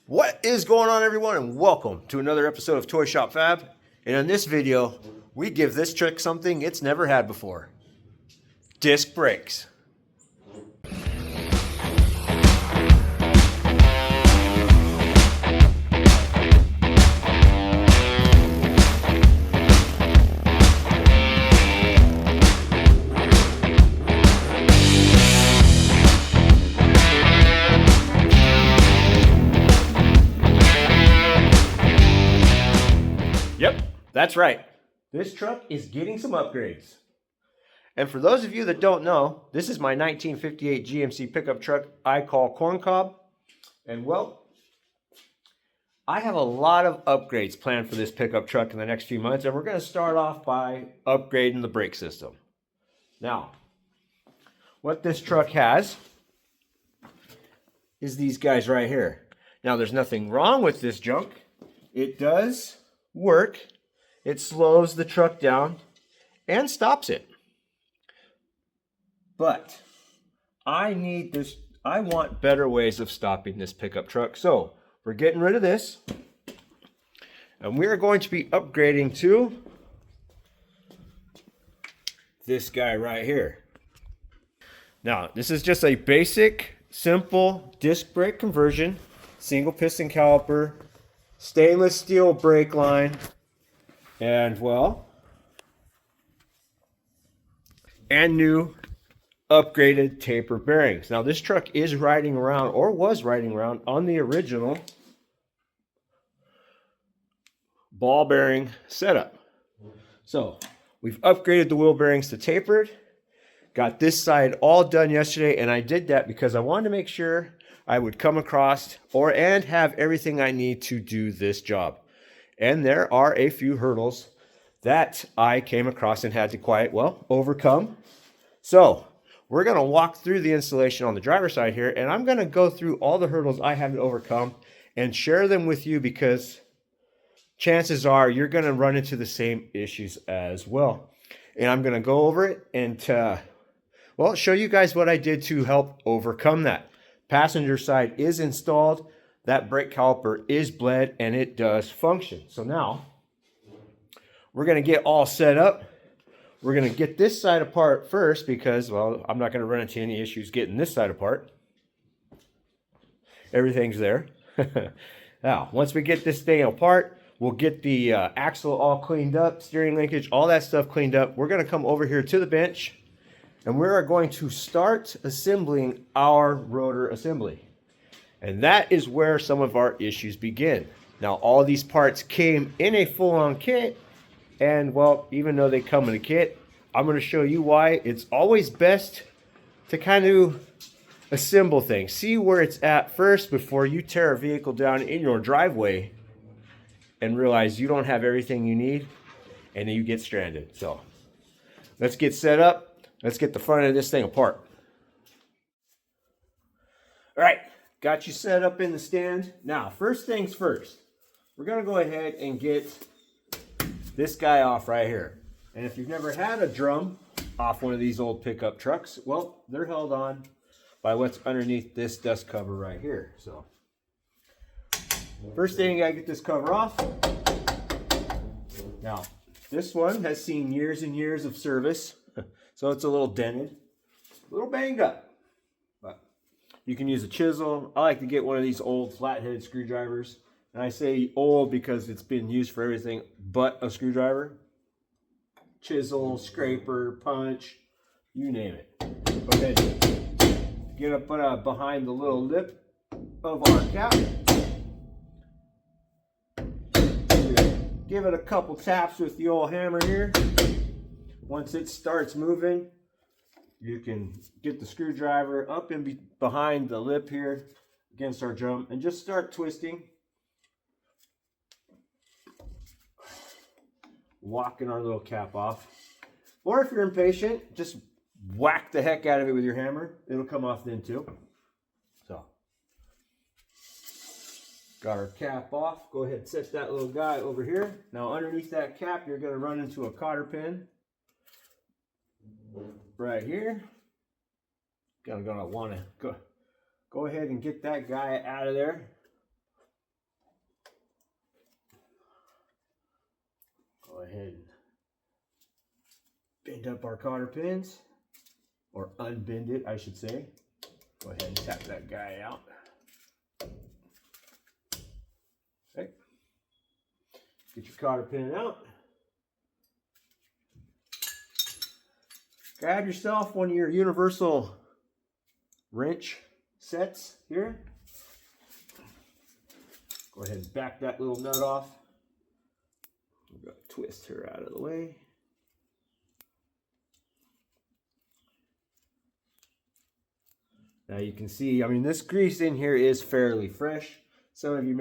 What is going on, everyone, and welcome to another episode of ToyShopFab. And in this video, we give this trick something it's never had before: disc brakes. Yep, that's right. This truck is getting some upgrades. And for those of you that don't know, this is my 1958 GMC pickup truck I call Corncob. And well, I have a lot of upgrades planned for this pickup truck in the next few months, and we're going to start off by upgrading the brake system. Now, what this truck has is these guys right here. Now, there's nothing wrong with this junk. It does work. It slows the truck down and stops it. But I want better ways of stopping this pickup truck. So we're getting rid of this, and we're going to be upgrading to this guy right here. Now, this is just a basic, simple disc brake conversion, single piston caliper, stainless steel brake line, and well, and new upgraded taper bearings. Now, this truck is riding around, or was riding around, on the original ball bearing setup. So we've upgraded the wheel bearings to tapered. Got this side all done yesterday, and I did that because I wanted to make sure I would come across and have everything I need to do this job. And there are a few hurdles that I came across and had to quite well overcome. So we're going to walk through the installation on the driver's side here, and I'm going to go through all the hurdles I had to overcome and share them with you, because chances are you're going to run into the same issues as well. And I'm going to go over it and well, show you guys what I did to help overcome that. Passenger side is installed, that brake caliper is bled, and it does function. So now we're going to get all set up. We're going to get this side apart first because, well, I'm not going to run into any issues getting this side apart. Everything's there. Now, once we get this thing apart, we'll get the axle all cleaned up, steering linkage, all that stuff cleaned up. We're going to come over here to the bench, and we're going to start assembling our rotor assembly. And that is where some of our issues begin. Now, all these parts came in a full-on kit, and well, even though they come in a kit, I'm going to show you why it's always best to kind of assemble things. See where it's at first before you tear a vehicle down in your driveway and realize you don't have everything you need, and then you get stranded. So let's get set up. Let's get the front of this thing apart. All right, got you set up in the stand. Now, first things first, we're going to go ahead and get this guy off right here. And if you've never had a drum off one of these old pickup trucks, well, they're held on by what's underneath this dust cover right here. So first thing, you gotta get this cover off. Now, this one has seen years and years of service, so it's a little dented, a little banged up. But you can use a chisel. I like to get one of these old flat-headed screwdrivers. And I say old because it's been used for everything but a screwdriver. Chisel, scraper, punch, you name it. Go ahead, get up behind the little lip of our cap. Give it a couple taps with the old hammer here. Once it starts moving, you can get the screwdriver up in behind the lip here against our drum and just start twisting. Walking our little cap off. Or if you're impatient, just whack the heck out of it with your hammer. It'll come off then too. So, got our cap off. Go ahead and set that little guy over here. Now underneath that cap, you're going to run into a cotter pin right here. Gonna want to go ahead and get that guy out of there. Go ahead and bend up our cotter pins, or unbend it, I should say. Go ahead and tap that guy out. Okay. Get your cotter pin out. Grab yourself one of your universal wrench sets here. Go ahead and back that little nut off. We've got to twist her out of the way. Now you can see, I mean, this grease in here is fairly fresh. Some of you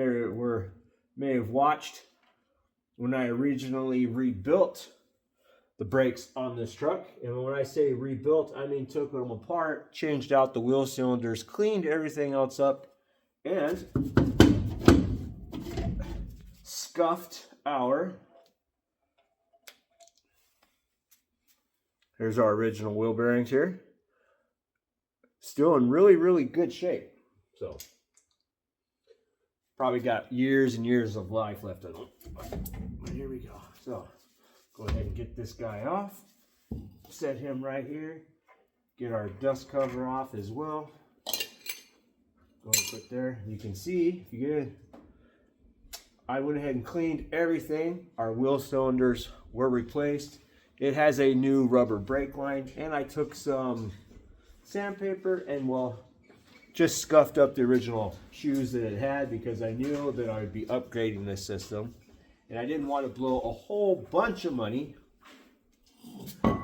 may have watched when I originally rebuilt the brakes on this truck. And when I say rebuilt, I mean took them apart, changed out the wheel cylinders, cleaned everything else up, and scuffed here's our original wheel bearings here. Still in really, really good shape. So, probably got years and years of life left in them. But here we go. So, go ahead and get this guy off. Set him right here. Get our dust cover off as well. Go and put there. You can see, if you get it, I went ahead and cleaned everything. Our wheel cylinders were replaced. It has a new rubber brake line, and I took some sandpaper and, well, just scuffed up the original shoes that it had because I knew that I would be upgrading this system. And I didn't want to blow a whole bunch of money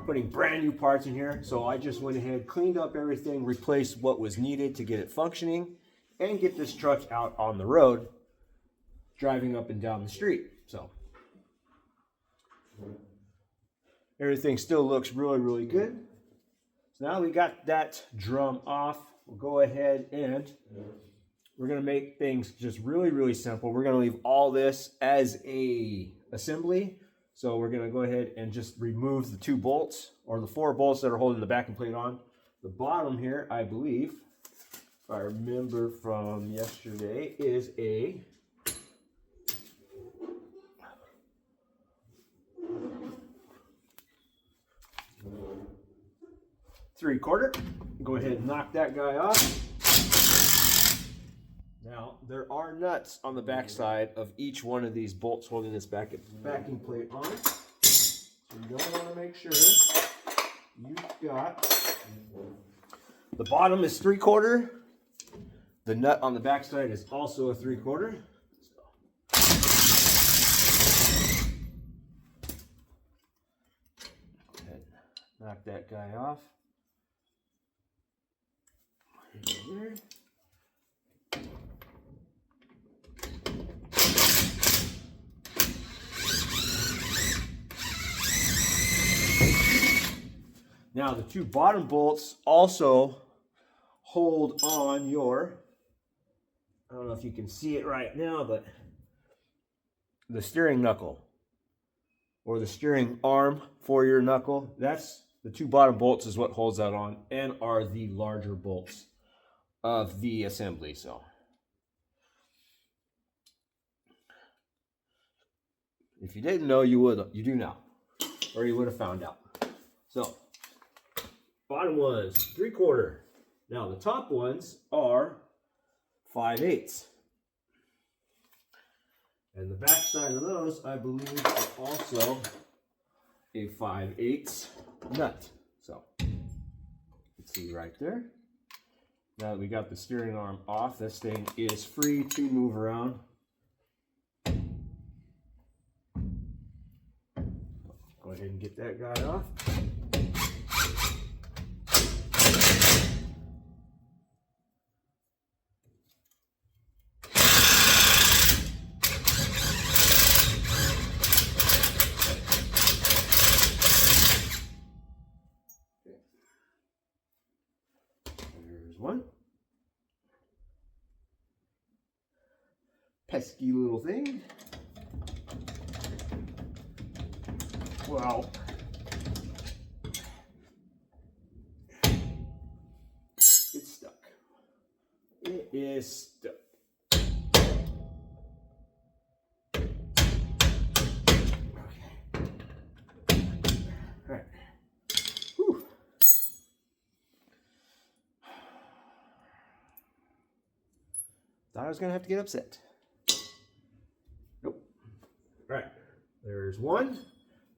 putting brand new parts in here. So I just went ahead, cleaned up everything, replaced what was needed to get it functioning, and get this truck out on the road, driving up and down the street. So everything still looks really, really good. So now we got that drum off. We'll go ahead and we're going to make things just really, really simple. We're going to leave all this as a assembly. So we're going to go ahead and just remove the 2 bolts, or the 4 bolts that are holding the backing plate on. The bottom here, I believe, if I remember from yesterday, is a ¾ Go ahead and knock that guy off. Now, there are nuts on the back side of each one of these bolts holding this backing plate on. So you're going to want to make sure you've got, the bottom is ¾ The nut on the back side is also a ¾ Go ahead, knock that guy off. There. Now the 2 bottom bolts also hold on your, I don't know if you can see it right now, but the steering knuckle, or the steering arm for your knuckle. That's the 2 bottom bolts is what holds that on, and are the larger bolts of the assembly. So if you didn't know, you do now, or you would have found out. So bottom was ¾ Now the top ones are 5/8. And the back side of those, I believe, are also a 5/8 nut. So you can see right there. Now that we got the steering arm off, this thing is free to move around. Go ahead and get that guy off. There's one. Pesky little thing. Well, it's stuck. It is stuck. Okay. Thought I was gonna have to get upset. Nope. All right, there's one.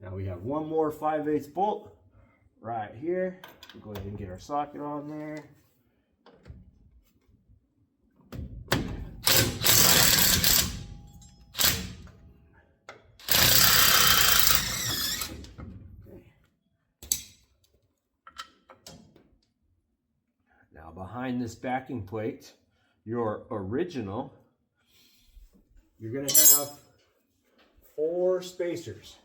Now we have one more 5/8 bolt right here. We'll go ahead and get our socket on there. Now behind this backing plate, your original, you're going to have 4 spacers.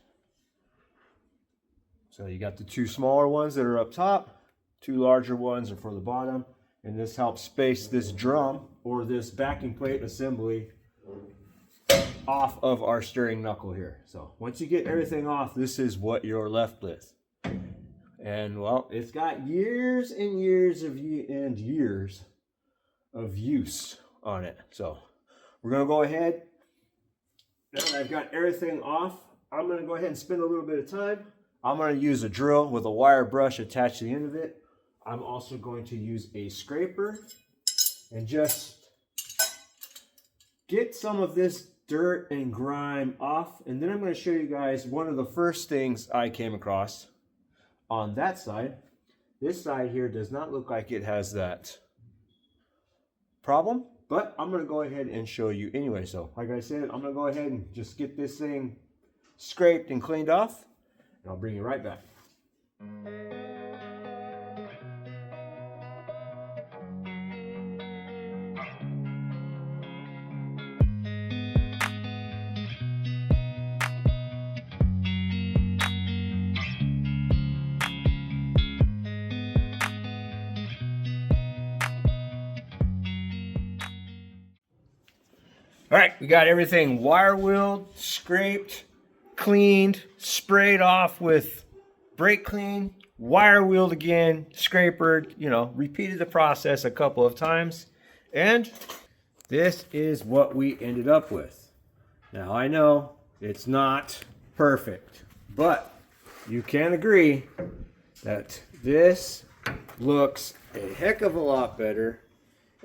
So you got the 2 smaller ones that are up top, 2 larger ones are for the bottom, and this helps space this drum or this backing plate assembly off of our steering knuckle here. So once you get everything off, this is what you're left with. And well, it's got years and years of use on it. So we're gonna go ahead, now that I've got everything off, I'm gonna go ahead and spend a little bit of time. I'm gonna use a drill with a wire brush attached to the end of it. I'm also going to use a scraper and just get some of this dirt and grime off. And then I'm gonna show you guys one of the first things I came across on that side. This side here does not look like it has that problem, but I'm gonna go ahead and show you anyway. So like I said, I'm gonna go ahead and just get this thing scraped and cleaned off, and I'll bring you right back. All right, we got everything wire wheeled, scraped, cleaned, sprayed off with brake clean, wire wheeled again, scrapered, repeated the process a couple of times. And this is what we ended up with. Now I know it's not perfect, but you can agree that this looks a heck of a lot better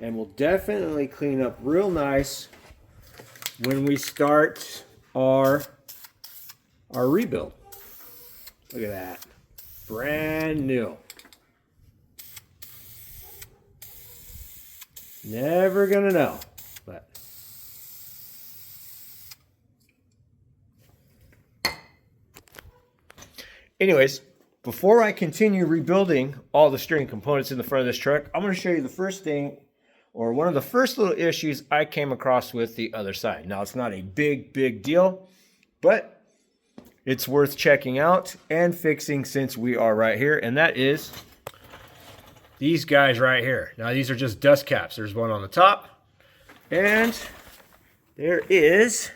and will definitely clean up real nice when we start our rebuild. Look at that. Brand new. Never gonna know, but anyways, before I continue rebuilding all the steering components in the front of this truck, I'm going to show you the first thing, or one of the first little issues I came across with the other side. Now, it's not a big deal, but it's worth checking out and fixing since we are right here, and that is these guys right here. Now, these are just dust caps. There's one on the top, and there is,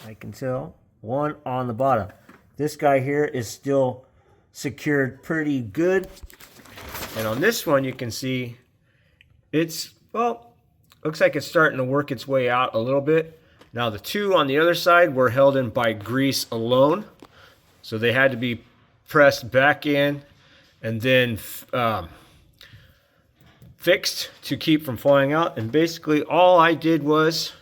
I can tell, one on the bottom. This guy here is still secured pretty good, and on this one you can see it's, well, looks like it's starting to work its way out a little bit. Now the two on the other side were held in by grease alone, so they had to be pressed back in and then fixed to keep from falling out. And basically all I did was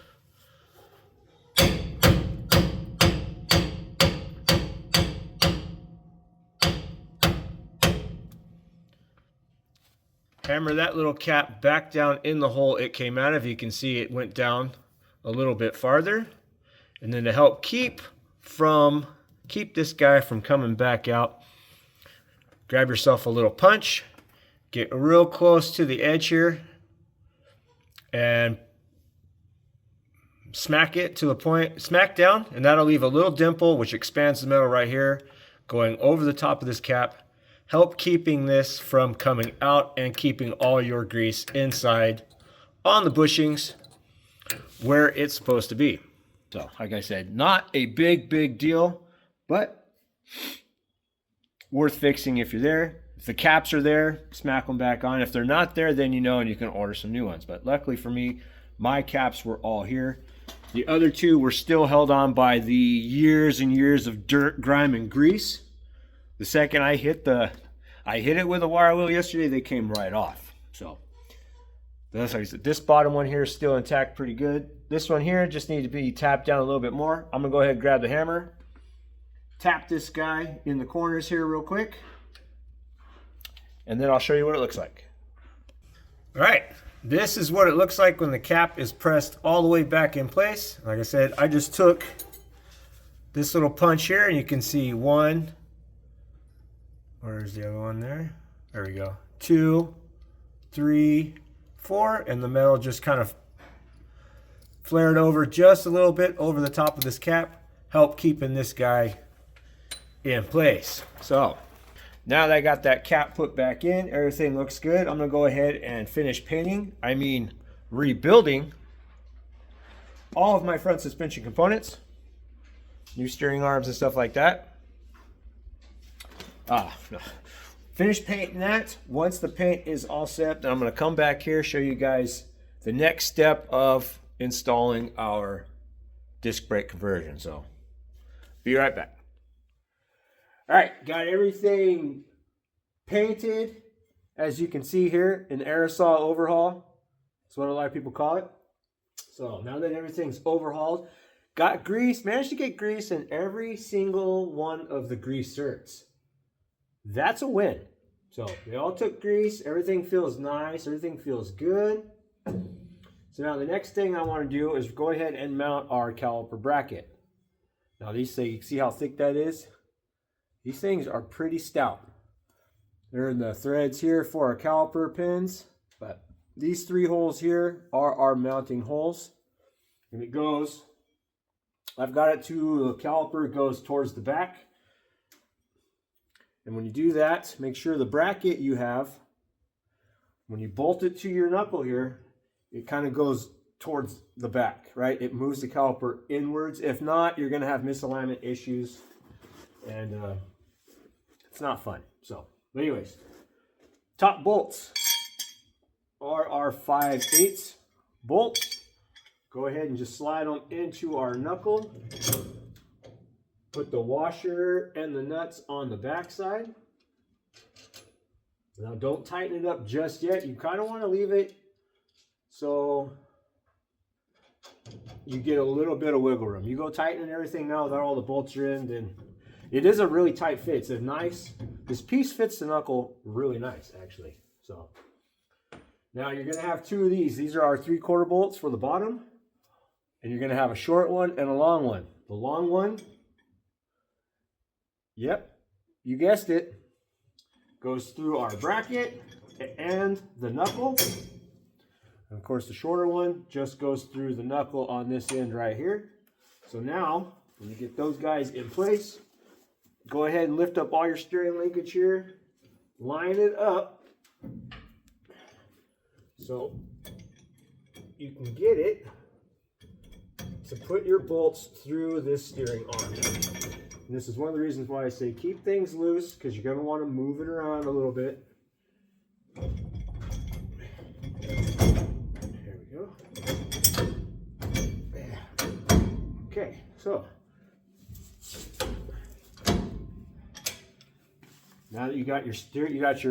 hammer that little cap back down in the hole it came out of. You can see it went down a little bit farther. And then to help keep this guy from coming back out, grab yourself a little punch, get real close to the edge here, and smack it to the point, smack down, and that'll leave a little dimple which expands the metal right here, going over the top of this cap. Help keeping this from coming out and keeping all your grease inside on the bushings where it's supposed to be. So, like I said, not a big deal, but worth fixing if you're there. If the caps are there, smack them back on. If they're not there, then you know, and you can order some new ones. But luckily for me, my caps were all here. The other two were still held on by the years and years of dirt, grime, and grease. The second I hit it with a wire wheel yesterday, they came right off. So This bottom one here is still intact pretty good. This one here just needs to be tapped down a little bit more. I'm gonna go ahead and grab the hammer, tap this guy in the corners here real quick, and then I'll show you what it looks like. All right, this is what it looks like when the cap is pressed all the way back in place. Like I said, I just took this little punch here, and you can see one. Where's the other one there? There we go. 2, 3, 4, and the metal just kind of flared over just a little bit over the top of this cap, help keeping this guy in place. So now that I got that cap put back in, everything looks good. I'm gonna go ahead and finish painting, rebuilding all of my front suspension components, new steering arms and stuff like that. Finish painting that. Once the paint is all set, then I'm going to come back here, show you guys the next step of installing our disc brake conversion. So be right back. All right, got everything painted. As you can see here, an aerosol overhaul. That's what a lot of people call it. So now that everything's overhauled, got grease, managed to get grease in every single one of the grease certs. That's a win. So they all took grease. Everything feels nice. Everything feels good. So now the next thing I want to do is go ahead and mount our caliper bracket. Now these things, see how thick that is? These things are pretty stout. They're in the threads here for our caliper pins, but these 3 holes here are our mounting holes. And it goes, I've got it to the caliper goes towards the back. And when you do that, make sure the bracket you have, when you bolt it to your knuckle here, it kind of goes towards the back, right? It moves the caliper inwards. If not, you're going to have misalignment issues, and it's not fun. So, but anyways, top bolts are our 5/8 bolts. Go ahead and just slide them into our knuckle. Put the washer and the nuts on the back side. Now don't tighten it up just yet. You kind of want to leave it so you get a little bit of wiggle room. You go tightening everything now that all the bolts are in, then it is a really tight fit. It's a nice, this piece fits the knuckle really nice actually. So now you're going to have 2 of these. These are our 3/4 bolts for the bottom, and you're going to have a short one and a long one. The long one, yep, you guessed it, goes through our bracket and the knuckle. And of course the shorter one just goes through the knuckle on this end right here. So now, when you get those guys in place, go ahead and lift up all your steering linkage here, line it up so you can get it to put your bolts through this steering arm. And this is one of the reasons why I say keep things loose, because you're going to want to move it around a little bit. There we go. Okay, so now that you got your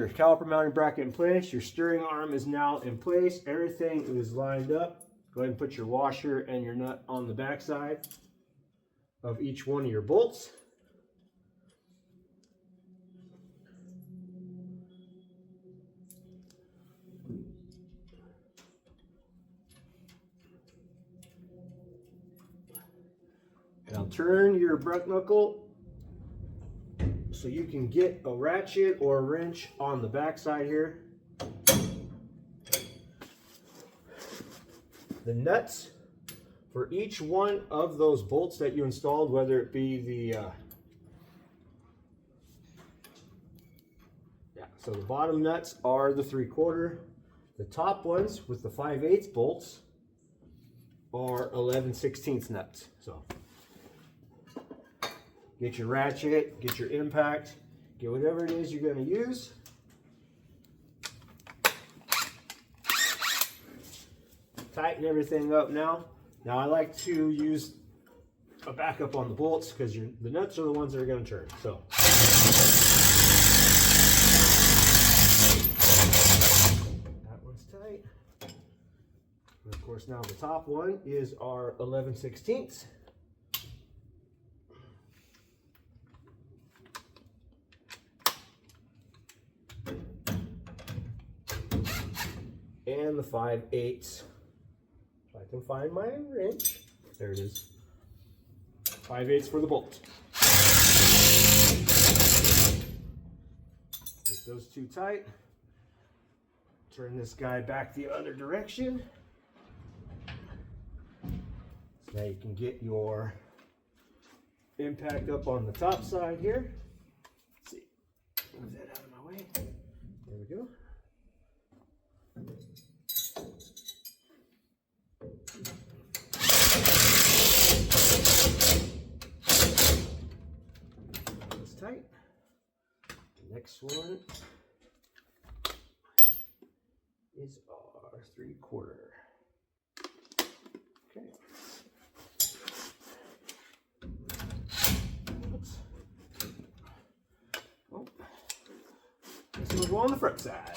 caliper mounting bracket in place, your steering arm is now in place, everything is lined up. Go ahead and put your washer and your nut on the back side of each one of your bolts. Now turn your brake knuckle so you can get a ratchet or a wrench on the back side here. The nuts for each one of those bolts that you installed, whether it be the so the bottom nuts are the 3/4. The top ones with the 5/8 bolts are 11/16 nuts. So get your ratchet, get your impact, get whatever it is you're going to use. Tighten everything up now. Now I like to use a backup on the bolts because the nuts are the ones that are going to turn. So that one's tight. course, now the top one is our 11/16. And the 5/8. If I can find my wrench. There it is. 5/8 for the bolt. Get those two tight. Turn this guy back the other direction. So now you can get your impact up on the top side here. Let's see. Move that out of my way. There we go. That's tight. The next one is our 3/4. Okay. Oops. Oh. This one will go on the front side.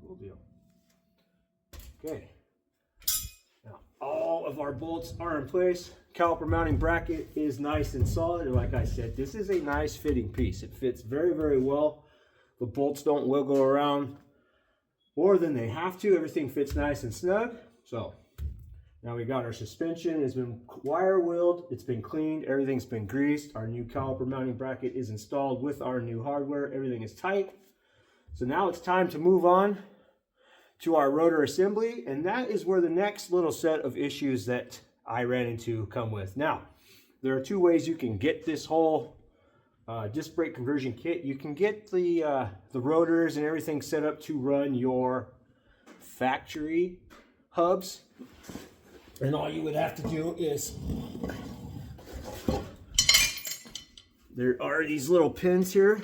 Cool deal. Okay. Now all of our bolts are in place. Caliper mounting bracket is nice and solid, and like I said, this is a nice fitting piece. It fits very, very well. The bolts don't wiggle around more than they have to. Everything fits nice and snug. So now we got our suspension. It's been wire wheeled, it's been cleaned, everything's been greased. Our new caliper mounting bracket is installed with our new hardware. Everything is tight. So now it's time to move on to our rotor assembly, and that is where the next little set of issues that I ran into come with. Now, there are two ways you can get this whole disc brake conversion kit. You can get the rotors and everything set up to run your factory hubs, and all you would have to do is, there are these little pins here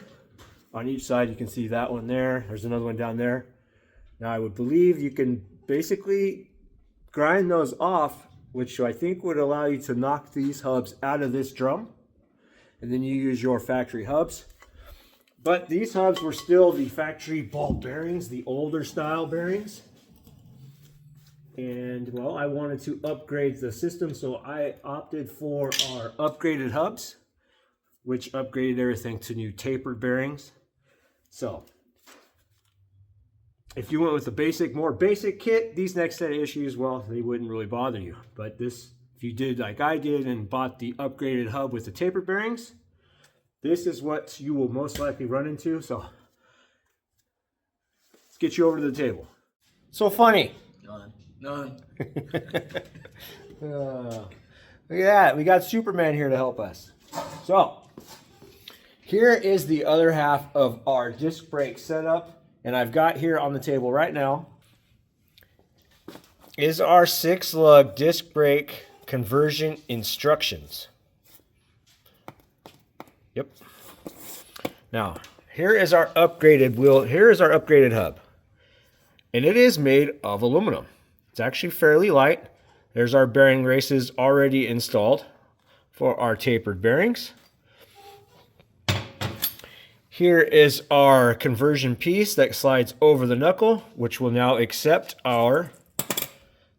on each side. You can see that one there. There's another one down there. Now, I would believe you can basically grind those off, which I think would allow you to knock these hubs out of this drum, and then you use your factory hubs. But these hubs were still the factory ball bearings, the older style bearings. And well, I wanted to upgrade the system, so I opted for our upgraded hubs, which upgraded everything to new tapered bearings. So if you went with the more basic kit, these next set of issues, well, they wouldn't really bother you. But this, if you did like I did and bought the upgraded hub with the tapered bearings, this is what you will most likely run into. So let's get you over to the table. So funny. None. Look at that. We got Superman here to help us. So here is the other half of our disc brake setup. And I've got here on the table right now is our 6-lug disc brake conversion instructions. Yep. Now, here is our upgraded wheel. Here is our upgraded hub. And it is made of aluminum. It's actually fairly light. There's our bearing races already installed for our tapered bearings. Here is our conversion piece that slides over the knuckle, which will now accept our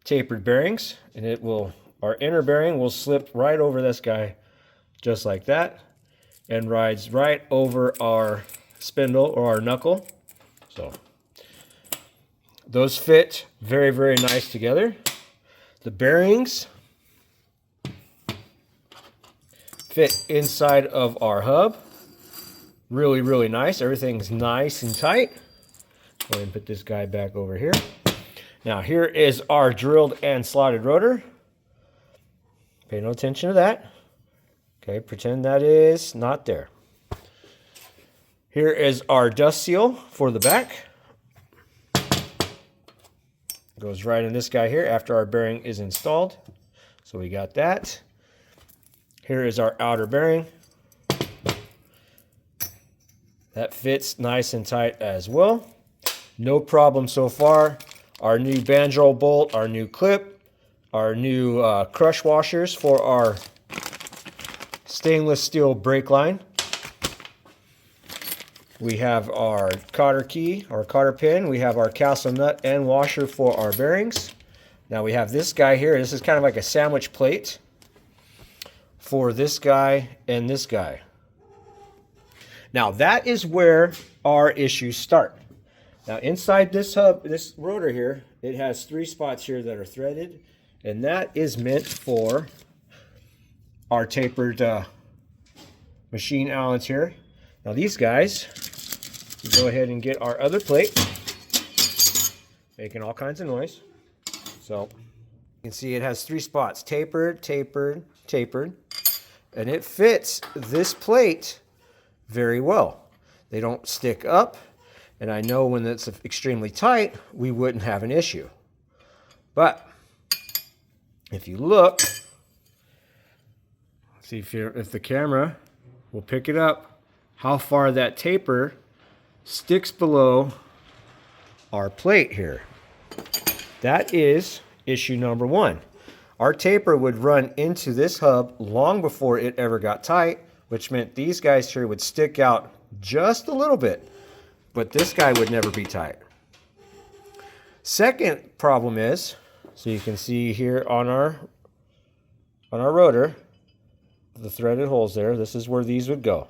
tapered bearings, and it will, our inner bearing will slip right over this guy just like that and rides right over our spindle or our knuckle. So those fit very, very nice together. The bearings fit inside of our hub. Really, really nice. Everything's nice and tight. Go ahead and put this guy back over here. Now, here is our drilled and slotted rotor. Pay no attention to that. Okay, pretend that is not there. Here is our dust seal for the back. Goes right in this guy here after our bearing is installed. So we got that. Here is our outer bearing. That fits nice and tight as well. No problem so far. Our new banjo bolt, our new clip, our new crush washers for our stainless steel brake line. We have our cotter key, our cotter pin. We have our castle nut and washer for our bearings. Now we have this guy here. This is kind of like a sandwich plate for this guy and this guy. Now that is where our issues start. Now inside this hub, this rotor here, it has 3 spots here that are threaded, and that is meant for our tapered machine Allens here. Now these guys, we go ahead and get our other plate, making all kinds of noise. So you can see it has 3 spots, tapered, tapered, tapered, and it fits this plate very well. They don't stick up, and I know when it's extremely tight, we wouldn't have an issue. But if you look, see if the camera will pick it up, how far that taper sticks below our plate here. That is issue number 1. Our taper would run into this hub long before it ever got tight, which meant these guys here would stick out just a little bit, but this guy would never be tight. Second problem is, so you can see here on our rotor, the threaded holes there, this is where these would go.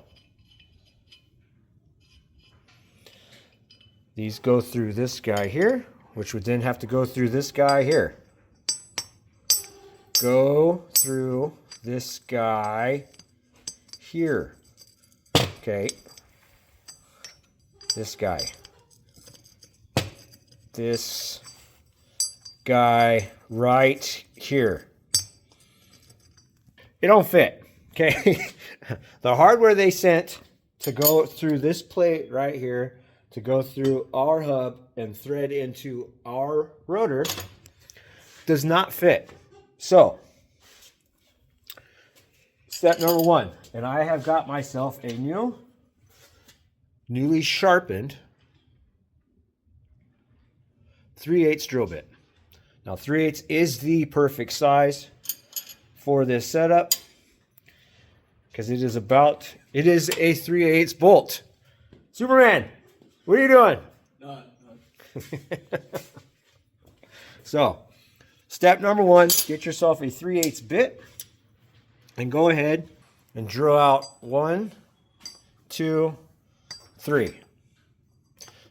These go through this guy here, which would then have to go through this guy here. Go through this guy here. Okay. This guy. This guy right here. It don't fit. Okay. The hardware they sent to go through this plate right here, to go through our hub and thread into our rotor, does not fit. So, step number 1, and I have got myself a newly sharpened 3/8 drill bit. Now 3/8 is the perfect size for this setup because it is a 3/8 bolt. Superman, what are you doing? None. So, step number 1, get yourself a 3/8 bit and go ahead and drill out 1, 2, 3.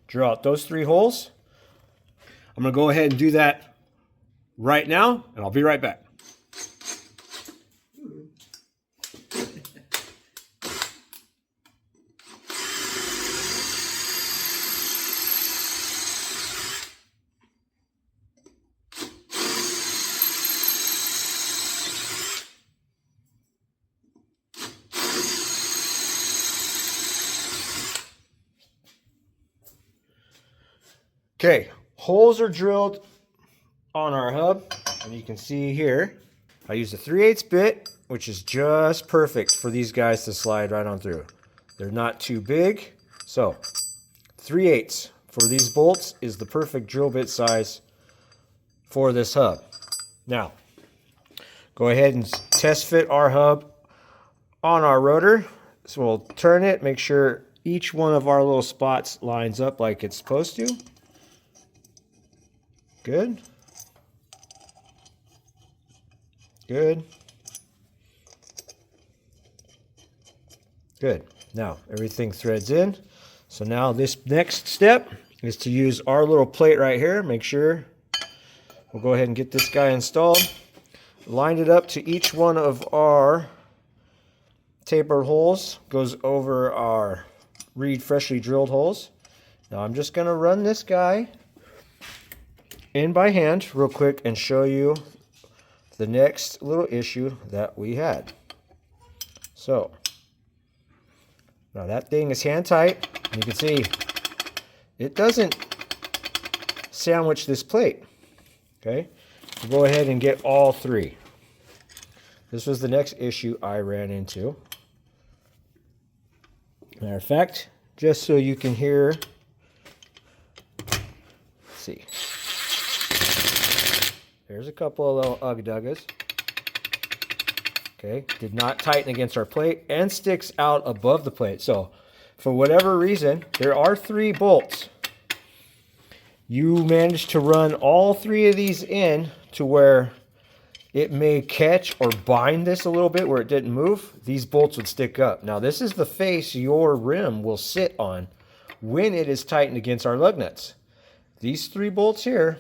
Drill out those 3 holes. I'm going to go ahead and do that right now, and I'll be right back. Okay, holes are drilled on our hub, and you can see here, I used a 3/8 bit, which is just perfect for these guys to slide right on through. They're not too big, so 3/8 for these bolts is the perfect drill bit size for this hub. Now, go ahead and test fit our hub on our rotor. So we'll turn it, make sure each one of our little spots lines up like it's supposed to. Good. Good. Good. Now everything threads in. So now this next step is to use our little plate right here. Make sure we'll go ahead and get this guy installed. Line it up to each one of our tapered holes. Goes over our freshly drilled holes. Now I'm just going to run this guy in by hand real quick and show you the next little issue that we had. So now that thing is hand tight. You can see it doesn't sandwich this plate. Okay, we'll go ahead and get all 3. This was the next issue I ran into. Matter of fact, just so you can hear, let's see. There's a couple of little ugg-duggas. Okay, did not tighten against our plate and sticks out above the plate. So for whatever reason, there are 3 bolts. You managed to run all 3 of these in to where it may catch or bind this a little bit where it didn't move. These bolts would stick up. Now this is the face your rim will sit on when it is tightened against our lug nuts. These 3 bolts here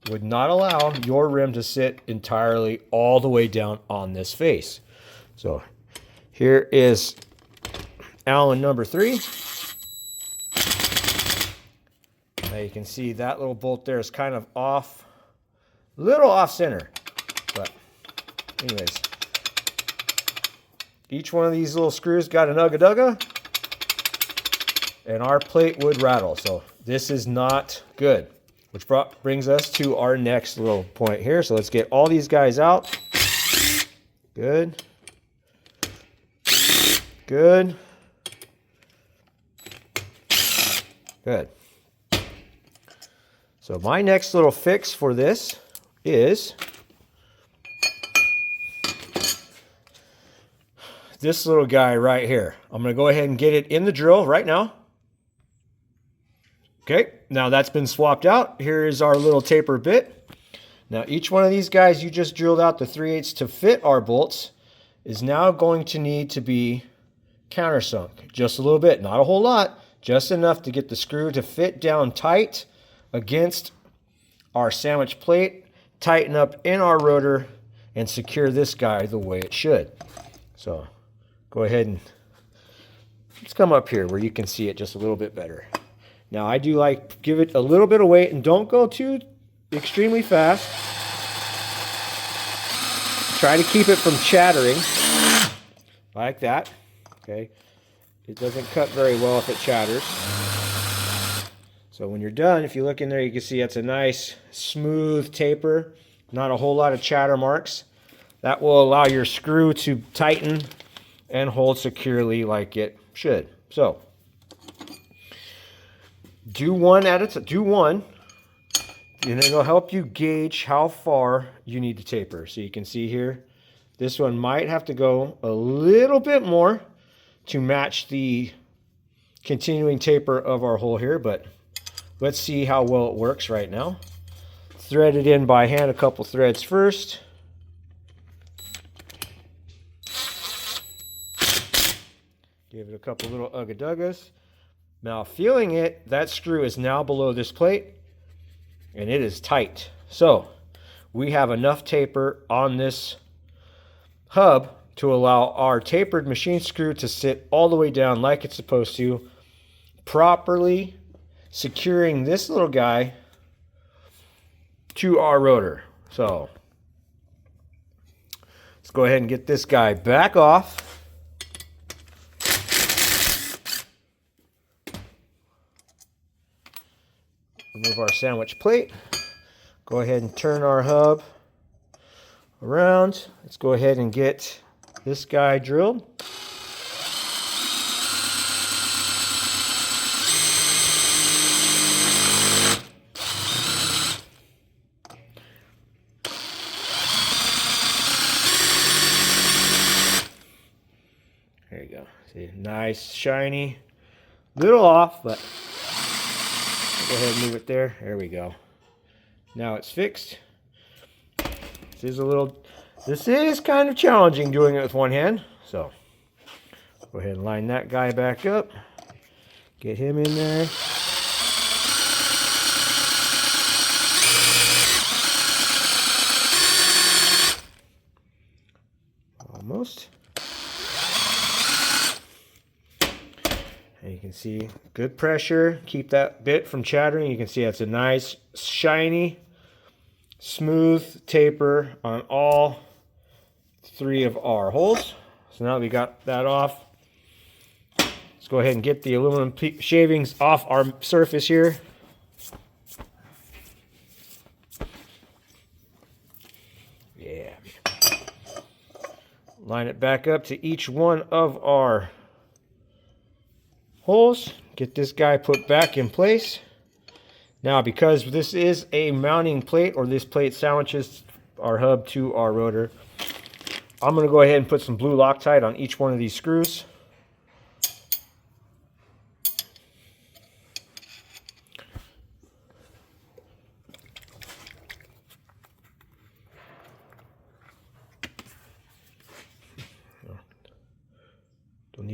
would not allow your rim to sit entirely all the way down on this face. So here is Allen number 3. Now you can see that little bolt there is kind of off, a little off center. But anyways, each one of these little screws got an ugga-dugga, and our plate would rattle. So this is not good, which brings us to our next little point here. So let's get all these guys out. Good. Good. Good. So my next little fix for this is this little guy right here. I'm going to go ahead and get it in the drill right now. Okay, now that's been swapped out. Here is our little taper bit. Now each one of these guys you just drilled out the 3/8 to fit our bolts is now going to need to be countersunk. Just a little bit, not a whole lot, just enough to get the screw to fit down tight against our sandwich plate, tighten up in our rotor, and secure this guy the way it should. So go ahead and let's come up here where you can see it just a little bit better. Now I do like give it a little bit of weight and don't go too extremely fast. Try to keep it from chattering like that. Okay, it doesn't cut very well if it chatters. So when you're done, if you look in there, you can see it's a nice smooth taper, not a whole lot of chatter marks. That will allow your screw to tighten and hold securely like it should. So do one at a time. Do one, and it'll help you gauge how far you need to taper. So you can see here, this one might have to go a little bit more to match the continuing taper of our hole here, but let's see how well it works right now. Thread it in by hand, a couple threads first. Give it a couple little ugga-duggas. Now feeling it, that screw is now below this plate and it is tight. So we have enough taper on this hub to allow our tapered machine screw to sit all the way down like it's supposed to, properly securing this little guy to our rotor. So let's go ahead and get this guy back off. Remove our sandwich plate. Go ahead and turn our hub around. Let's go ahead and get this guy drilled. There you go. See, nice, shiny, little off, but go ahead and move it there. There we go. Now it's fixed. This is kind of challenging doing it with one hand. So go ahead and line that guy back up. Get him in there. Almost. And you can see good pressure. Keep that bit from chattering. You can see that's a nice, shiny, smooth taper on all 3 of our holes. So now that we got that off, let's go ahead and get the aluminum shavings off our surface here. Yeah. Line it back up to each one of our holes. Get this guy put back in place. Now, because this is a mounting plate, or this plate sandwiches our hub to our rotor, I'm going to go ahead and put some blue Loctite on each one of these screws.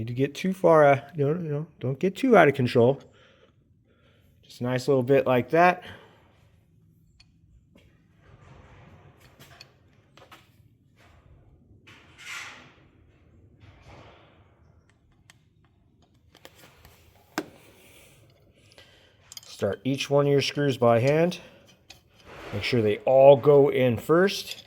need to get too far, don't get too out of control. Just a nice little bit like that. Start each one of your screws by hand. Make sure they all go in first.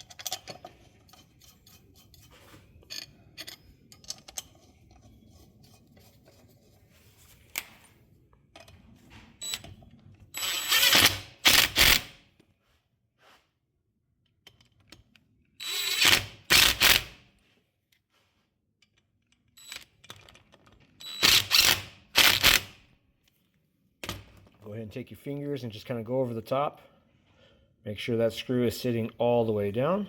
Go ahead and take your fingers and just kind of go over the top. Make sure that screw is sitting all the way down.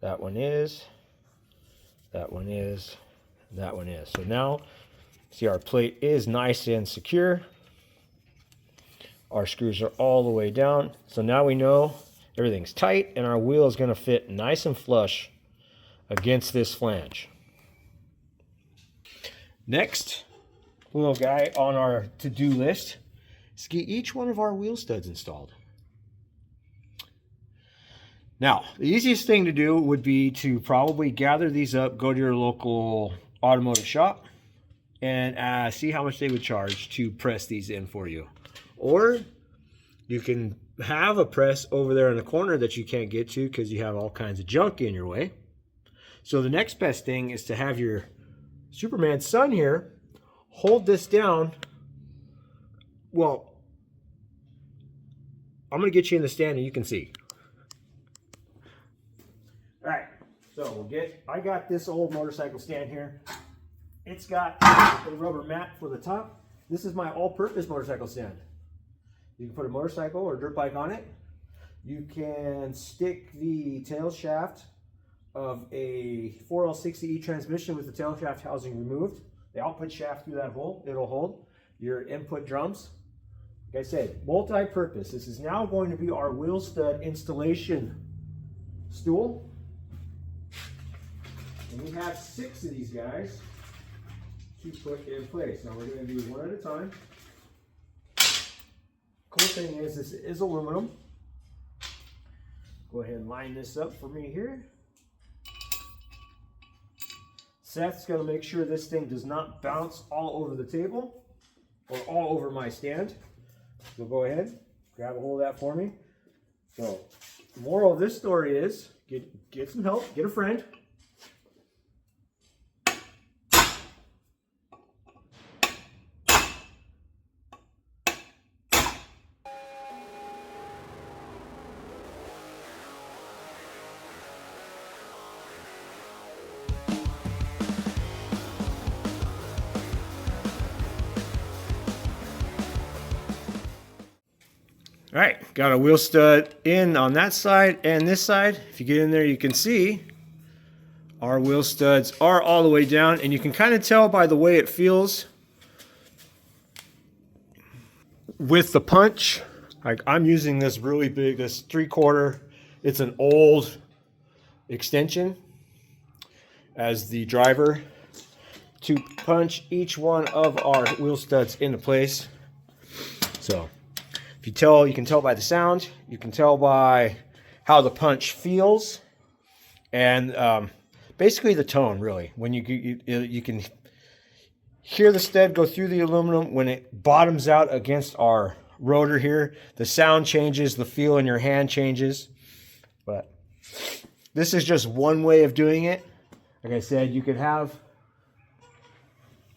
That one is, that one is, that one is. So now, see, our plate is nice and secure. Our screws are all the way down. So now we know everything's tight and our wheel is going to fit nice and flush against this flange. Next little guy on our to-do list is to get each one of our wheel studs installed. Now, the easiest thing to do would be to probably gather these up, go to your local automotive shop, and see how much they would charge to press these in for you. Or you can have a press over there in the corner that you can't get to because you have all kinds of junk in your way. So the next best thing is to have your Superman son here hold this down. Well, I'm going to get you in the stand and you can see. All right, so I got this old motorcycle stand here. It's got a rubber mat for the top. This is my all-purpose motorcycle stand. You can put a motorcycle or dirt bike on it. You can stick the tail shaft of a 4L60E transmission with the tail shaft housing removed. The output shaft through that hole, it'll hold your input drums. Like I said, multi-purpose. This is now going to be our wheel stud installation stool. And we have 6 of these guys to put in place. Now we're going to do one at a time. Cool thing is this is aluminum. Go ahead and line this up for me here. Seth's going to make sure this thing does not bounce all over the table or all over my stand. So go ahead, grab a hold of that for me. So the moral of this story is get some help, get a friend. All right, got a wheel stud in on that side and this side. If you get in there, you can see our wheel studs are all the way down, and you can kind of tell by the way it feels with the punch. Like I'm using this really big, this 3/4. It's an old extension as the driver to punch each one of our wheel studs into place. So if you tell, you can tell by the sound, you can tell by how the punch feels, and basically the tone, really. When you can hear the stud go through the aluminum, when it bottoms out against our rotor here, the sound changes, the feel in your hand changes. But this is just one way of doing it. Like I said, you could have,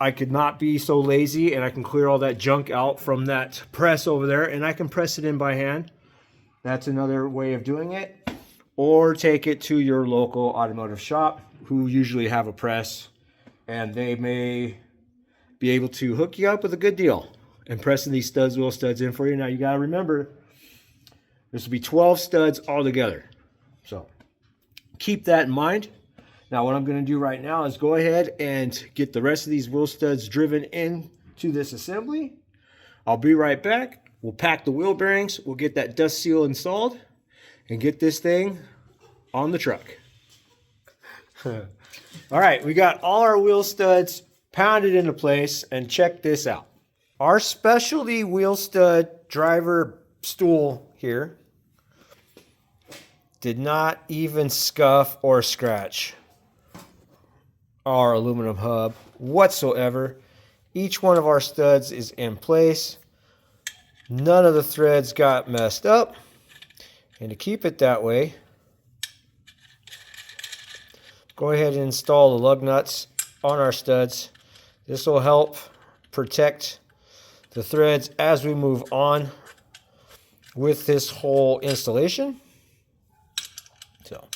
I could not be so lazy and I can clear all that junk out from that press over there and I can press it in by hand. That's another way of doing it. Or take it to your local automotive shop who usually have a press, and they may be able to hook you up with a good deal and pressing these studs, wheel studs in for you. Now you got to remember, this will be 12 studs altogether. So keep that in mind. Now what I'm going to do right now is go ahead and get the rest of these wheel studs driven into this assembly. I'll be right back. We'll pack the wheel bearings. We'll get that dust seal installed and get this thing on the truck. All right, we got all our wheel studs pound it into place, and check this out. Our specialty wheel stud driver stool here did not even scuff or scratch our aluminum hub whatsoever. Each one of our studs is in place. None of the threads got messed up. And to keep it that way, go ahead and install the lug nuts on our studs. This will help protect the threads as we move on with this whole installation. So,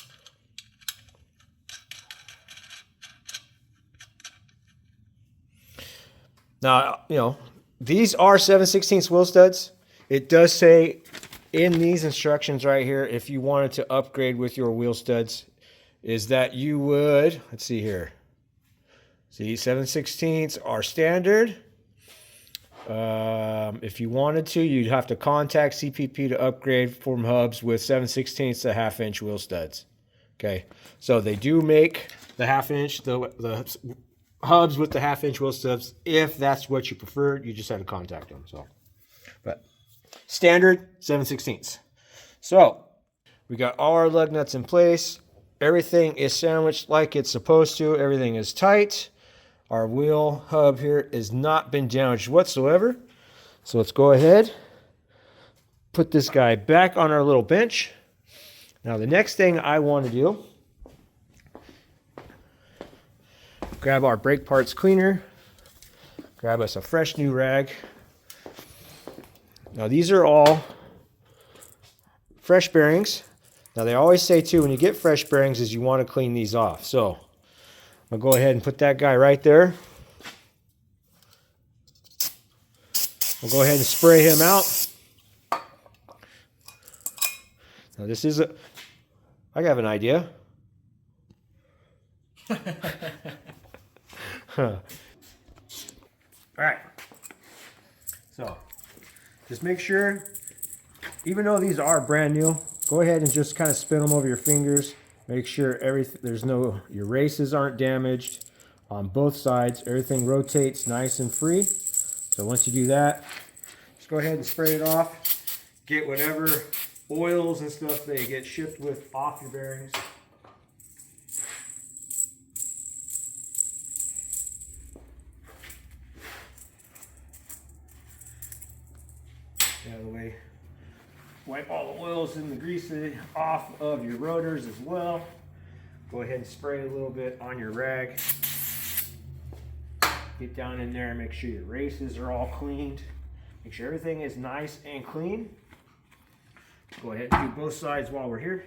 now, you know, these are 7/16 wheel studs. It does say in these instructions right here, if you wanted to upgrade with your wheel studs, is that you would, let's see here. See, 7/16 are standard. If you wanted to, you'd have to contact CPP to upgrade from hubs with 7/16 to 1/2 inch wheel studs. Okay, so they do make the 1/2 inch, the hubs with the 1/2 inch wheel studs. If that's what you prefer, you just have to contact them. So, but standard 7/16. So we got all our lug nuts in place. Everything is sandwiched like it's supposed to. Everything is tight. Our wheel hub here has not been damaged whatsoever. So let's go ahead, put this guy back on our little bench. Now the next thing I want to do, grab our brake parts cleaner, grab us a fresh new rag. Now these are all fresh bearings. Now they always say too, when you get fresh bearings, is you want to clean these off. So I'll go ahead and put that guy right there. We'll go ahead and spray him out. Now this is I have an idea. All right. So just make sure, even though these are brand new, go ahead and just kind of spin them over your fingers. Make sure your races aren't damaged on both sides. Everything rotates nice and free. So once you do that, just go ahead and spray it off. Get whatever oils and stuff they get shipped with off your bearings. Get out of the way. Wipe all the oils and the grease off of your rotors as well. Go ahead and spray a little bit on your rag. Get down in there and make sure your races are all cleaned. Make sure everything is nice and clean. Go ahead and do both sides while we're here.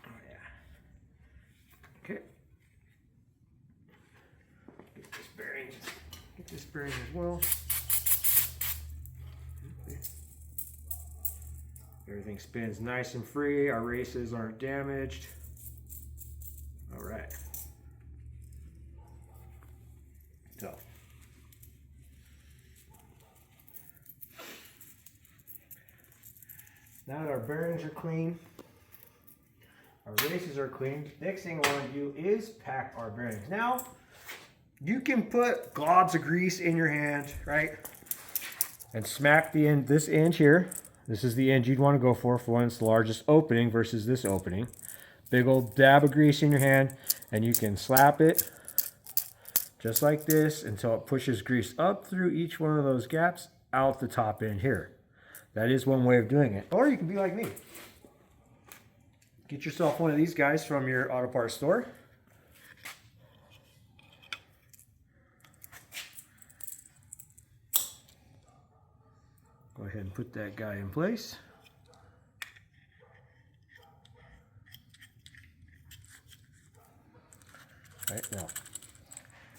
Oh yeah. Okay. Get this bearing as well. Everything spins nice and free. Our races aren't damaged. All right. So now that our bearings are clean, our races are clean, next thing I want to do is pack our bearings. Now, you can put globs of grease in your hand, right? And smack this end here. This is the end you'd want to go for when it's the largest opening versus this opening. Big old dab of grease in your hand, and you can slap it just like this until it pushes grease up through each one of those gaps out the top end here. That is one way of doing it. Or you can be like me. Get yourself one of these guys from your auto parts store. Go ahead and put that guy in place. All right, now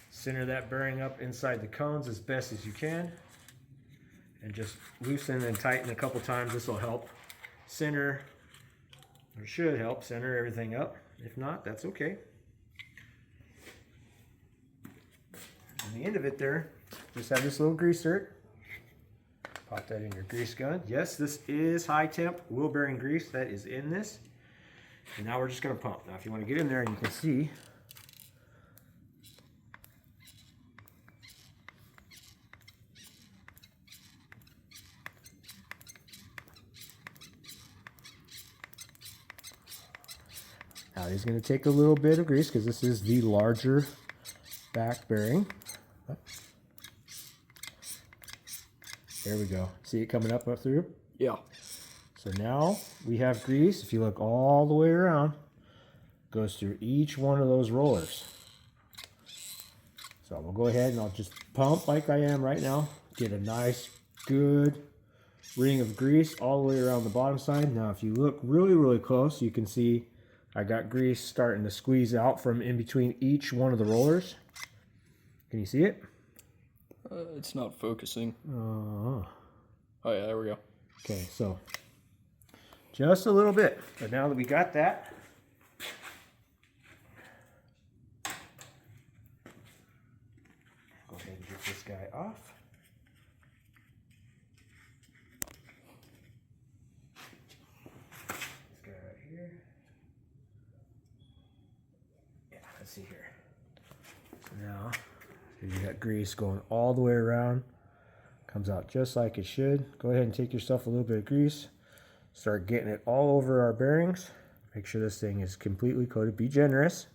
center that bearing up inside the cones as best as you can, and just loosen and tighten a couple times. This will help center, or should help center everything up. If not, that's okay. On the end of it there, just have this little grease zerk. Pop that in your grease gun. Yes, this is high temp wheel bearing grease that is in this. And now we're just going to pump. Now if you want to get in there and you can see, Now it is going to take a little bit of grease because this is the larger back bearing. There we go. See it coming up through? Yeah. So now we have grease. If you look all the way around, goes through each one of those rollers. So we'll go ahead and I'll just pump like I am right now. Get a nice, good ring of grease all the way around the bottom side. Now if you look really, really close, you can see I got grease starting to squeeze out from in between each one of the rollers. Can you see it? It's not focusing. Oh yeah, there we go. Okay, so just a little bit. But now that we got that, go ahead and get this guy off. This guy right here. Yeah, let's see here. So now, you got grease going all the way around. Comes out just like it should. Go ahead and take yourself a little bit of grease. Start getting it all over our bearings. Make sure this thing is completely coated. Be generous.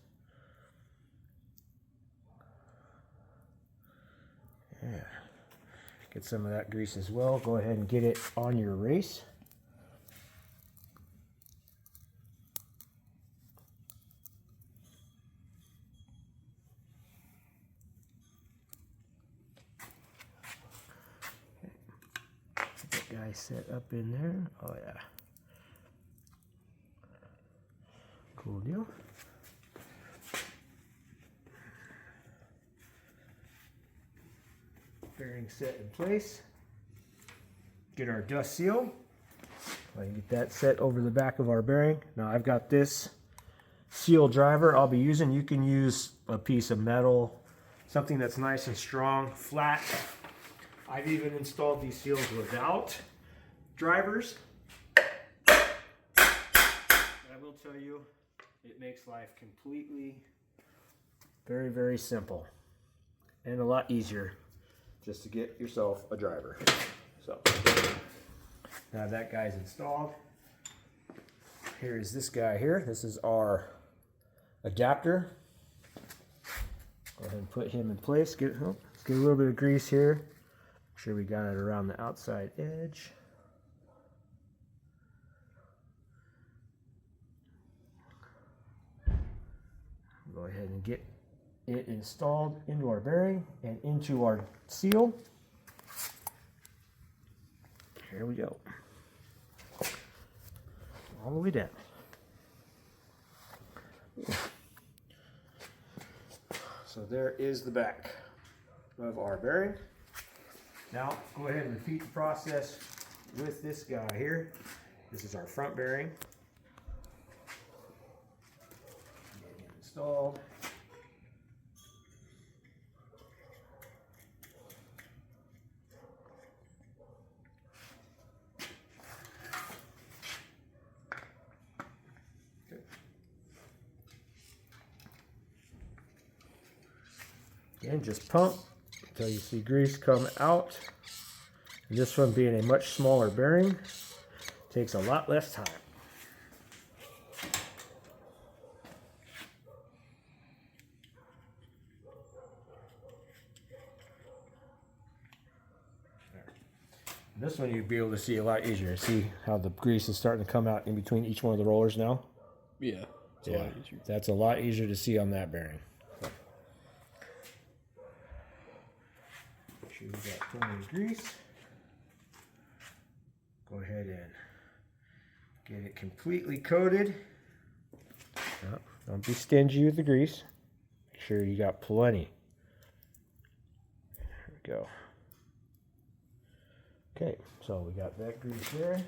Yeah. Get some of that grease as well. Go ahead and get it on your race. That guy set up in there. Oh yeah. Cool deal. Bearing set in place. Get our dust seal. Get that set over the back of our bearing. Now I've got this seal driver I'll be using. You can use a piece of metal, something that's nice and strong, flat. I've even installed these seals without drivers. But I will tell you, it makes life completely very, very simple and a lot easier just to get yourself a driver. So now that guy's installed. Here is this guy here. This is our adapter. Go ahead and put him in place. Get a little bit of grease here. Make sure we got it around the outside edge. Go ahead and get it installed into our bearing and into our seal. Here we go. All the way down. So there is the back of our bearing. Now go ahead and repeat the process with this guy here. This is our front bearing. Get him installed. Again, just pump until you see grease come out. And this one being a much smaller bearing takes a lot less time. This one you'll be able to see a lot easier. See how the grease is starting to come out in between each one of the rollers now? Yeah, it's a lot easier. That's a lot easier to see on that bearing. Make sure you got plenty of grease. Go ahead and get it completely coated. Don't be stingy with the grease. Make sure you got plenty. There we go. Okay, so we got that grease there.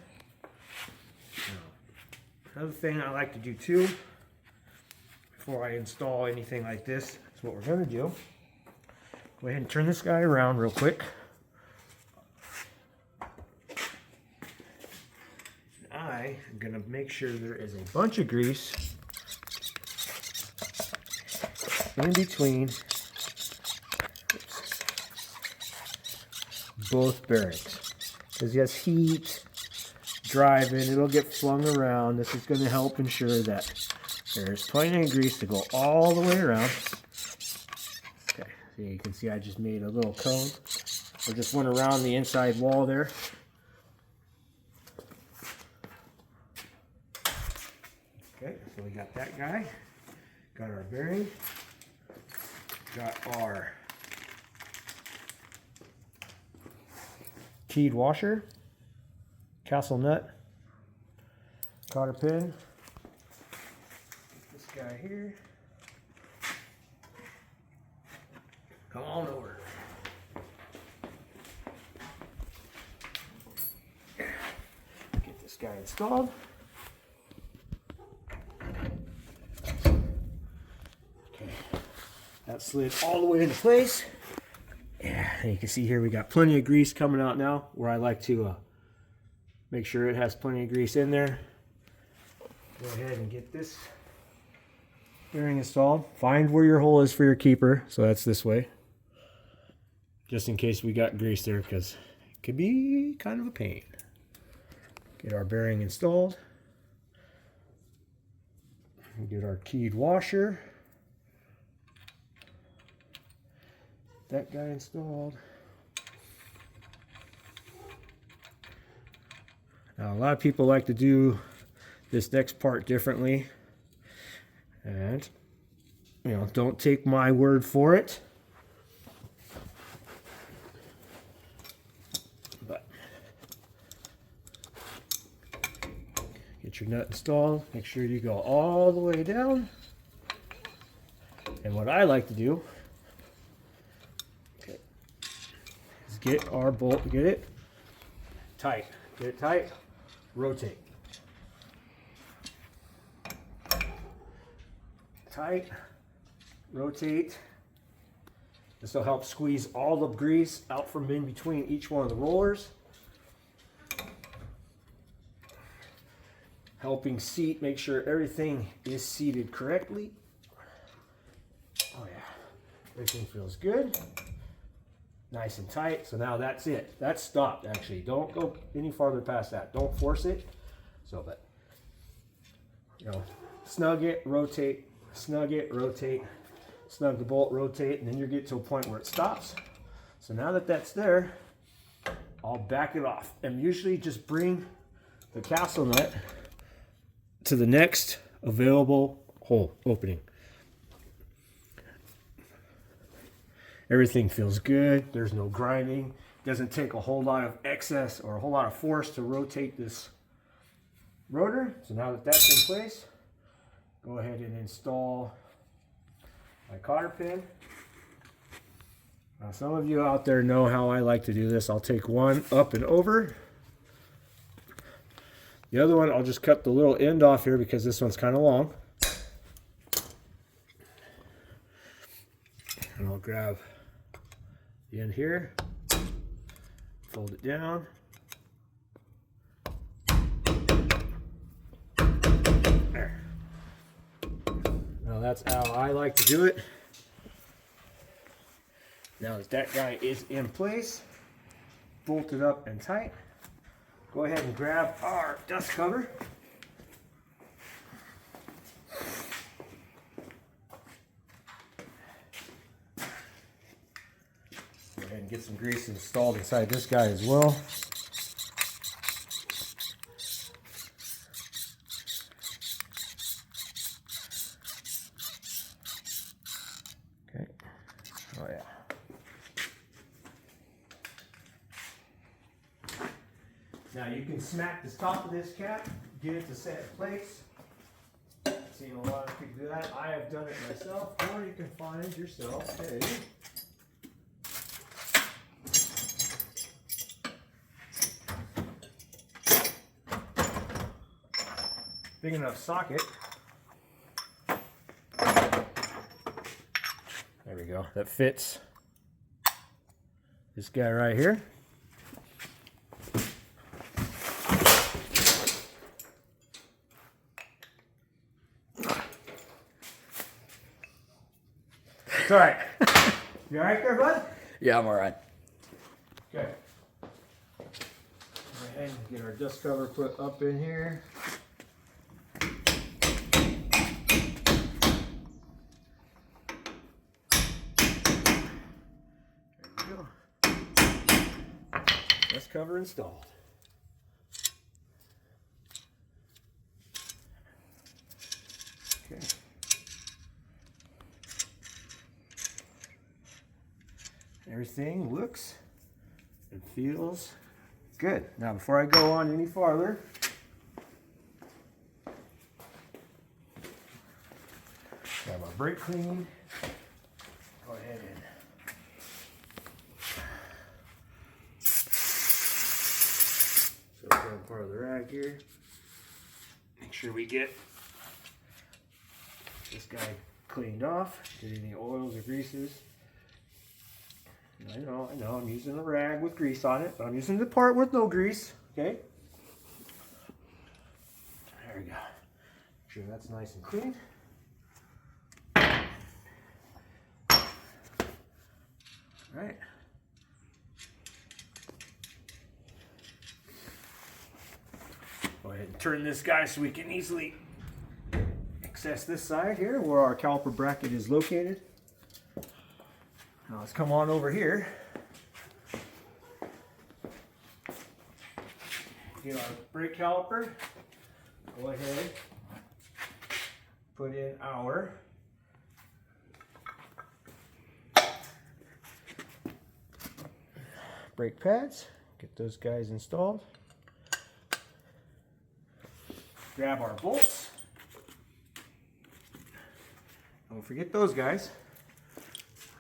Now, another thing I like to do too, before I install anything like this, is what we're going to do. Go ahead and turn this guy around real quick. I am going to make sure there is a bunch of grease in between both bearings. Because yes, heat, driving, it'll get flung around. This is going to help ensure that there's plenty of grease to go all the way around. Okay, so you can see I just made a little cone. I just went around the inside wall there. Okay, so we got that guy. Got our bearing. Got our keyed washer, castle nut, cotter pin, this guy here. Come on over. Get this guy installed. Okay, that slid all the way into place. Yeah, and you can see here we got plenty of grease coming out now, where I like to make sure it has plenty of grease in there. Go ahead and get this bearing installed. Find where your hole is for your keeper, so that's this way. Just in case we got grease there, because it could be kind of a pain. Get our bearing installed. Get our keyed washer. That guy installed. Now, a lot of people like to do this next part differently, and don't take my word for it, but get your nut installed. Make sure you go all the way down, and what I like to do is get our bolt, get it tight, rotate. Tight, rotate. This will help squeeze all the grease out from in between each one of the rollers. Helping seat, make sure everything is seated correctly. Oh yeah, everything feels good. Nice and tight. So now that's it. That's stopped actually. Don't go any farther past that. Don't force it. So, but snug it, rotate, snug it, rotate, snug the bolt, rotate, and then you get to a point where it stops. So now that that's there, I'll back it off and usually just bring the castle nut to the next available hole opening. Everything feels good. There's no grinding. Doesn't take a whole lot of excess or a whole lot of force to rotate this rotor. So now that that's in place, go ahead and install my cotter pin. Now, some of you out there know how I like to do this. I'll take one up and over. The other one, I'll just cut the little end off here because this one's kind of long. And I'll grab the end here, fold it down. There. Now that's how I like to do it. Now that that guy is in place, bolted up and tight, go ahead and grab our dust cover. Go ahead and get some grease installed inside this guy as well. Okay. Oh yeah. Now you can smack the top of this cap, get it to set in place. Seen a lot of people do that. I have done it myself, or you can find yourself a big enough socket. There we go. That fits this guy right here. It's all right. You all right there, bud? Yeah, I'm all right. Good. Go ahead and Get our dust cover put up in here. There we go. Dust cover installed. Okay. Everything looks and feels good. Now, before I go on any farther, grab our brake clean. Go ahead and so grab part of the rag here. Make sure we get this guy cleaned off. Get any oils or greases. I know, I'm using a rag with grease on it, but I'm using the part with no grease, okay? There we go. Make sure that's nice and clean. All right. Go ahead and turn this guy so we can easily access this side here where our caliper bracket is located. Now let's come on over here. Get our brake caliper. Go ahead. Put in our brake pads. Get those guys installed. Grab our bolts. Don't forget those guys.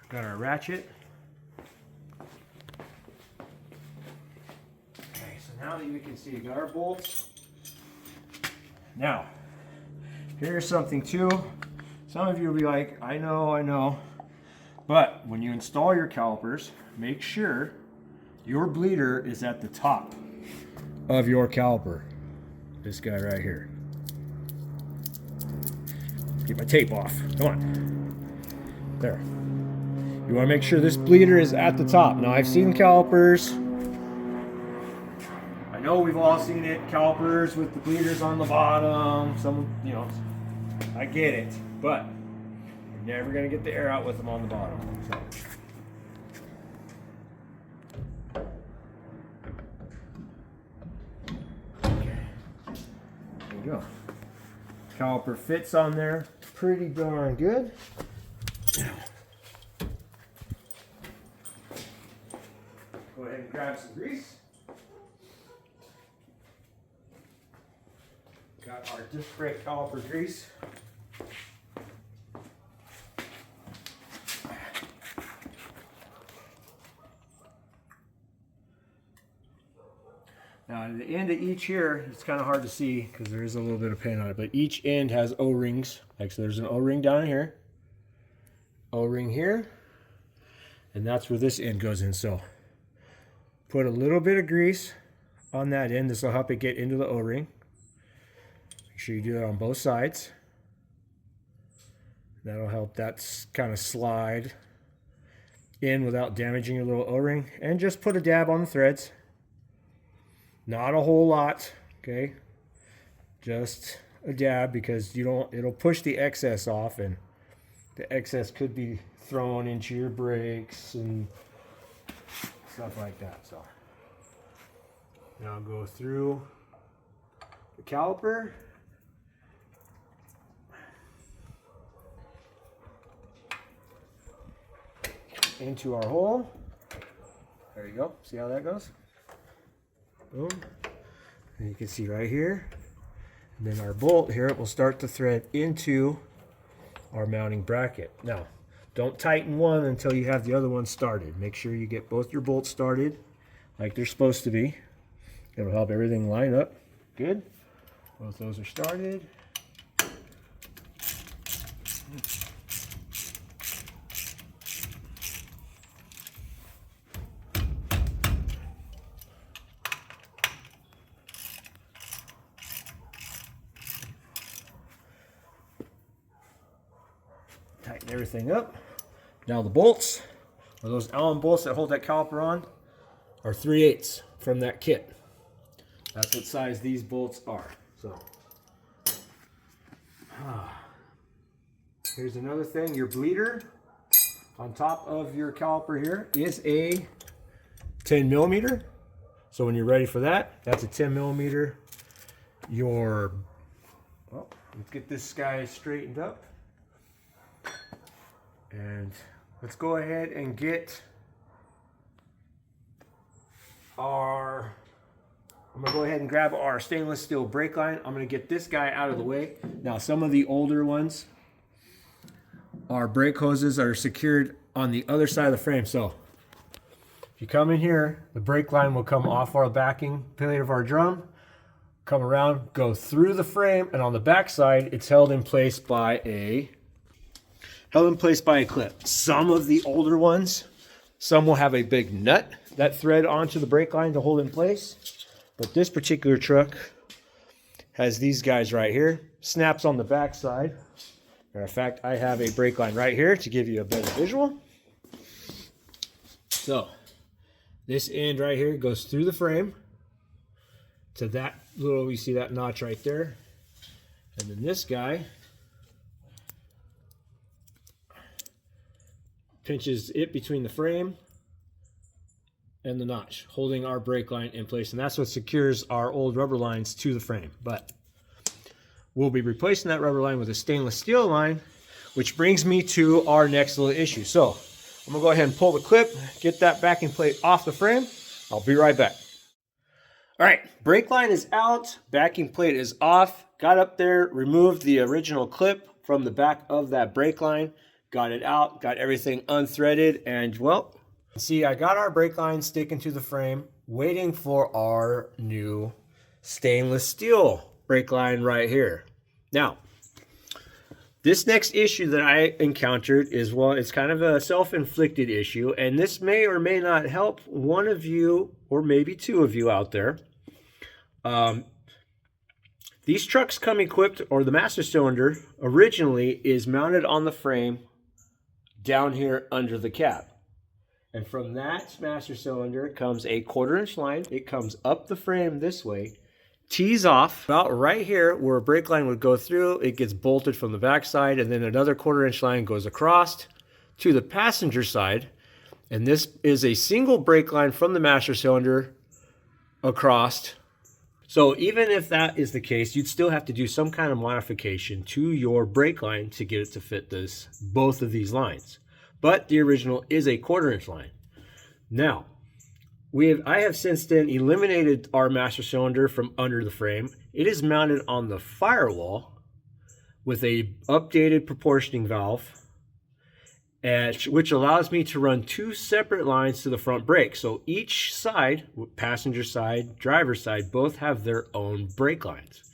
Got our ratchet. Okay, so now that you can see, we got our bolts. Now, here's something too. Some of you will be like, I know. But when you install your calipers, make sure your bleeder is at the top of your caliper. This guy right here. Get my tape off. Come on. There. You want to make sure this bleeder is at the top. Now, I've seen calipers. I know we've all seen it. Calipers with the bleeders on the bottom. Some, I get it. But you're never going to get the air out with them on the bottom. So. Okay. There you go. Caliper fits on there pretty darn good. Go ahead and grab some grease. Got our disc brake caliper grease. Now at the end of each here, it's kind of hard to see because there is a little bit of paint on it, but each end has O-rings. Like, so there's an O-ring down here, O-ring here, and that's where this end goes in. So put a little bit of grease on that end. This will help it get into the O-ring. Make sure you do that on both sides. That'll help that kind of slide in without damaging your little O-ring. And just put a dab on the threads. Not a whole lot, okay? Just a dab, because it'll push the excess off, and the excess could be thrown into your brakes and stuff like that. So now I'll go through the caliper. Into our hole. There you go. See how that goes? Boom. And you can see right here. And then our bolt here, it will start to thread into our mounting bracket. Now, don't tighten one until you have the other one started. Make sure you get both your bolts started like they're supposed to be. It'll help everything line up good. Both those are started. Tighten everything up. Now the bolts, or those Allen bolts that hold that caliper on, are 3/8 from that kit. That's what size these bolts are. So here's another thing. Your bleeder on top of your caliper here is a 10 millimeter. So when you're ready for that, that's a 10 millimeter. Well, let's get this guy straightened up. And let's go ahead and get I'm gonna go ahead and grab our stainless steel brake line. I'm gonna get this guy out of the way. Now, some of the older ones, our brake hoses are secured on the other side of the frame. So if you come in here, the brake line will come off our backing plate of our drum, come around, go through the frame, and on the back side, it's held in place by a clip. Some of the older ones, some will have a big nut that thread onto the brake line to hold it in place. But this particular truck has these guys right here. Snaps on the back side. Matter of fact, I have a brake line right here to give you a better visual. So this end right here goes through the frame to that little, you see that notch right there. And then this guy pinches it between the frame and the notch, holding our brake line in place. And that's what secures our old rubber lines to the frame. But we'll be replacing that rubber line with a stainless steel line, which brings me to our next little issue. So I'm gonna go ahead and pull the clip, get that backing plate off the frame. I'll be right back. All right, brake line is out, backing plate is off. Got up there, removed the original clip from the back of that brake line, got it out, got everything unthreaded, and well, see, I got our brake line sticking to the frame, waiting for our new stainless steel brake line right here. Now, this next issue that I encountered is, well, it's kind of a self-inflicted issue, and this may or may not help one of you, or maybe two of you out there. These trucks come equipped, or the master cylinder originally is mounted on the frame down here under the cab. And from that master cylinder comes a 1/4 inch line. It comes up the frame this way, tees off about right here where a brake line would go through. It gets bolted from the back side, and then another 1/4 inch line goes across to the passenger side. And this is a single brake line from the master cylinder across. So even if that is the case, you'd still have to do some kind of modification to your brake line to get it to fit both of these lines. But the original is a 1/4 inch line. Now, I have since then eliminated our master cylinder from under the frame. It is mounted on the firewall with a updated proportioning valve, which allows me to run 2 separate lines to the front brake. So each side, passenger side, driver side, both have their own brake lines.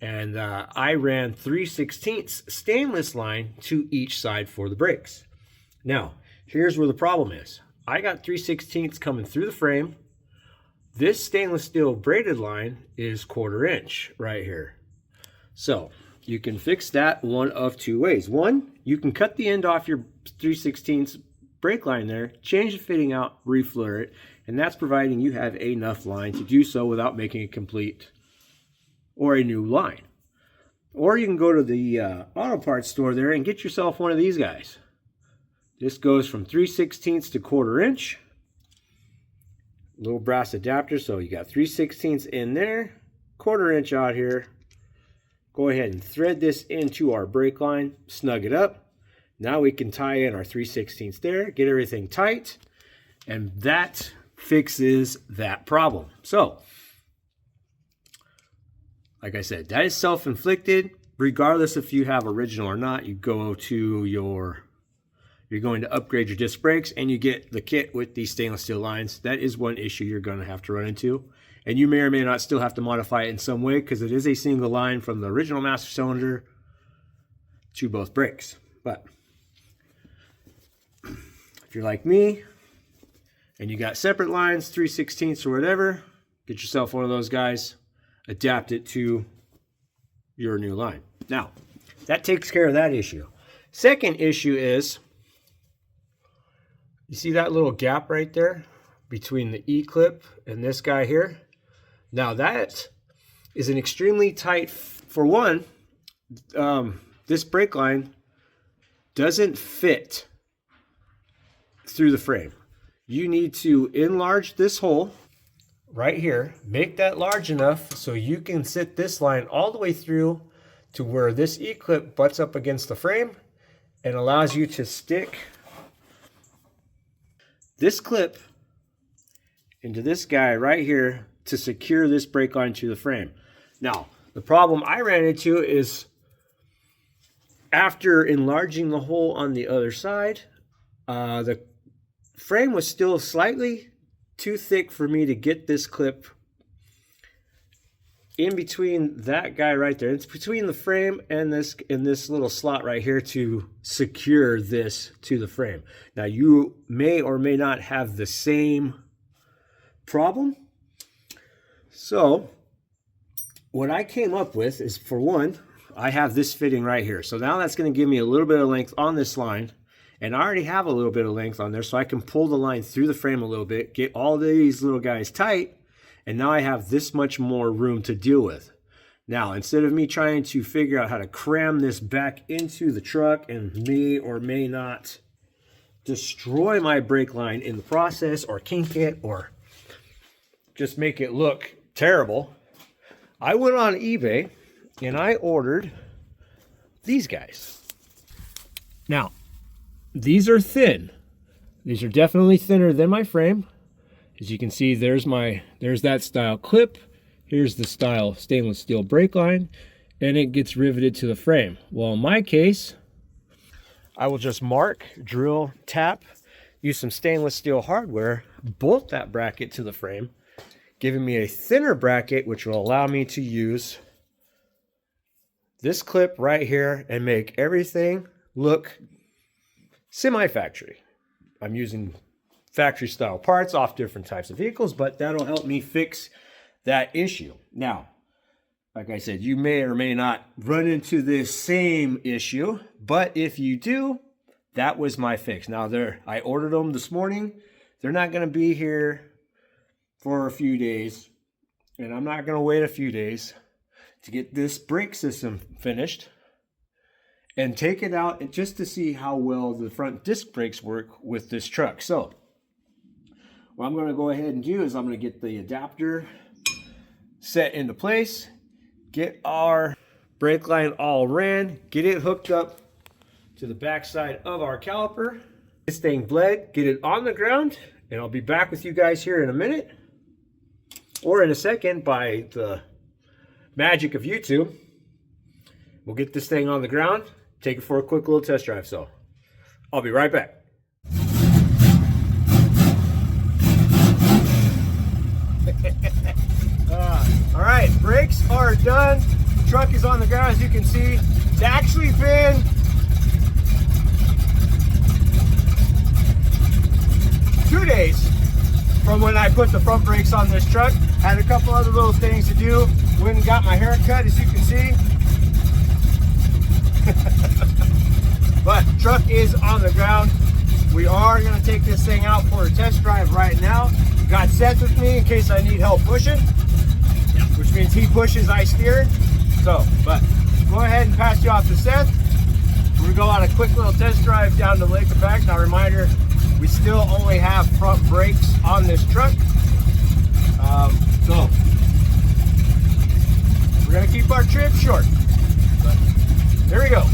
And I ran 3/16 stainless line to each side for the brakes. Now, here's where the problem is. I got 3/16 coming through the frame. This stainless steel braided line is 1/4 inch right here. So you can fix that one of two ways. One, you can cut the end off your 3/16 brake line there, change the fitting out, reflare it, and that's providing you have enough line to do so without making it complete or a new line. Or you can go to the auto parts store there and get yourself one of these guys. This goes from 3/16 to 1/4 inch. Little brass adapter, so you got 3/16 in there, 1/4 inch out here. Go ahead and thread this into our brake line, snug it up. Now we can tie in our 3/16 there, get everything tight, and that fixes that problem. So, like I said, that is self-inflicted. Regardless if you have original or not, you're going to upgrade your disc brakes and you get the kit with these stainless steel lines. That is one issue you're going to have to run into. And you may or may not still have to modify it in some way because it is a single line from the original master cylinder to both brakes. But if you're like me and you got separate lines, 3/16 or whatever, get yourself one of those guys, adapt it to your new line. Now, that takes care of that issue. Second issue is, you see that little gap right there between the E-clip and this guy here? Now that is an extremely tight, for one, this brake line doesn't fit through the frame. You need to enlarge this hole right here, make that large enough so you can sit this line all the way through to where this E-clip butts up against the frame and allows you to stick this clip into this guy right here to secure this brake line to the frame. Now, the problem I ran into is after enlarging the hole on the other side, the frame was still slightly too thick for me to get this clip in between that guy right there. It's between the frame and this little slot right here to secure this to the frame. Now, you may or may not have the same problem. So what I came up with is, for one, I have this fitting right here. So now that's going to give me a little bit of length on this line. And I already have a little bit of length on there, so I can pull the line through the frame a little bit, get all these little guys tight, and now I have this much more room to deal with. Now, instead of me trying to figure out how to cram this back into the truck and may or may not destroy my brake line in the process, or kink it, or just make it look terrible, I went on eBay and I ordered these guys. Now, these are thin. These are definitely thinner than my frame. As you can see, there's that style clip. Here's the style stainless steel brake line, and it gets riveted to the frame. Well, in my case, I will just mark, drill, tap, use some stainless steel hardware, bolt that bracket to the frame, giving me a thinner bracket, which will allow me to use this clip right here and make everything look semi-factory. I'm using factory style parts off different types of vehicles, but that'll help me fix that issue. Now, like I said, you may or may not run into this same issue, but if you do, that was my fix. Now, I ordered them this morning. They're not going to be here for a few days, and I'm not going to wait a few days to get this brake system finished and take it out just to see how well the front disc brakes work with this truck. So what I'm going to go ahead and do is I'm going to get the adapter set into place, get our brake line all ran, get it hooked up to the back side of our caliper, this thing bled, get it on the ground, and I'll be back with you guys here in a minute, or in a second by the magic of YouTube. We'll get this thing on the ground, take it for a quick little test drive. So I'll be right back. All right, brakes are done. Truck is on the ground, as you can see. It's actually been two days from when I put the front brakes on this truck. Had a couple other little things to do. Went and got my hair cut, as you can see. But truck is on the ground. We are going to take this thing out for a test drive right now. Got Seth with me in case I need help pushing, which means he pushes, I steer. So, but go ahead and pass you off to Seth. We're going to go on a quick little test drive down to Lake Effect. Now, reminder, we still only have front brakes on this truck. So we're going to keep our trip short. But here we go.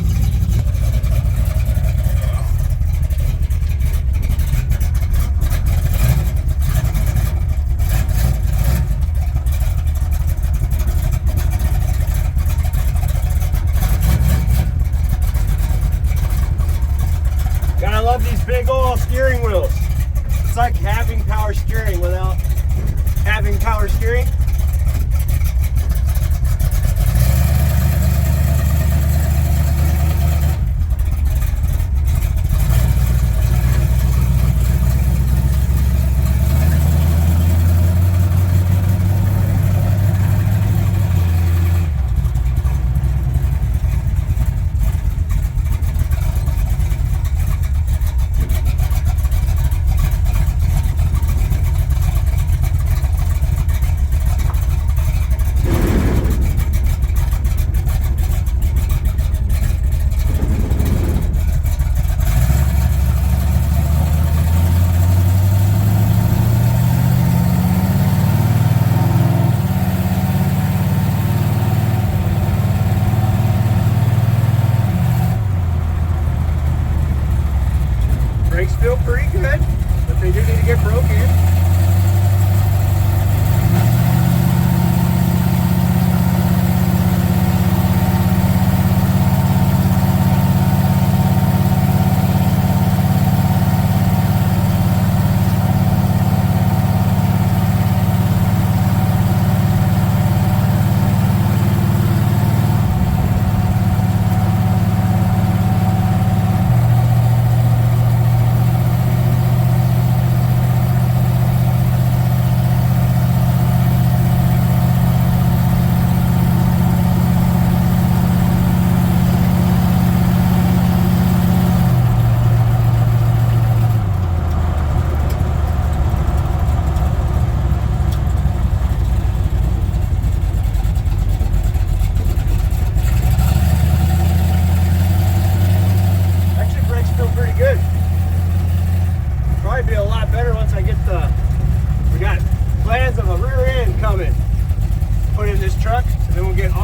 Gotta love these big old steering wheels. It's like having power steering without having power steering.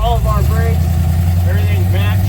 all of our brakes. Everything's matched.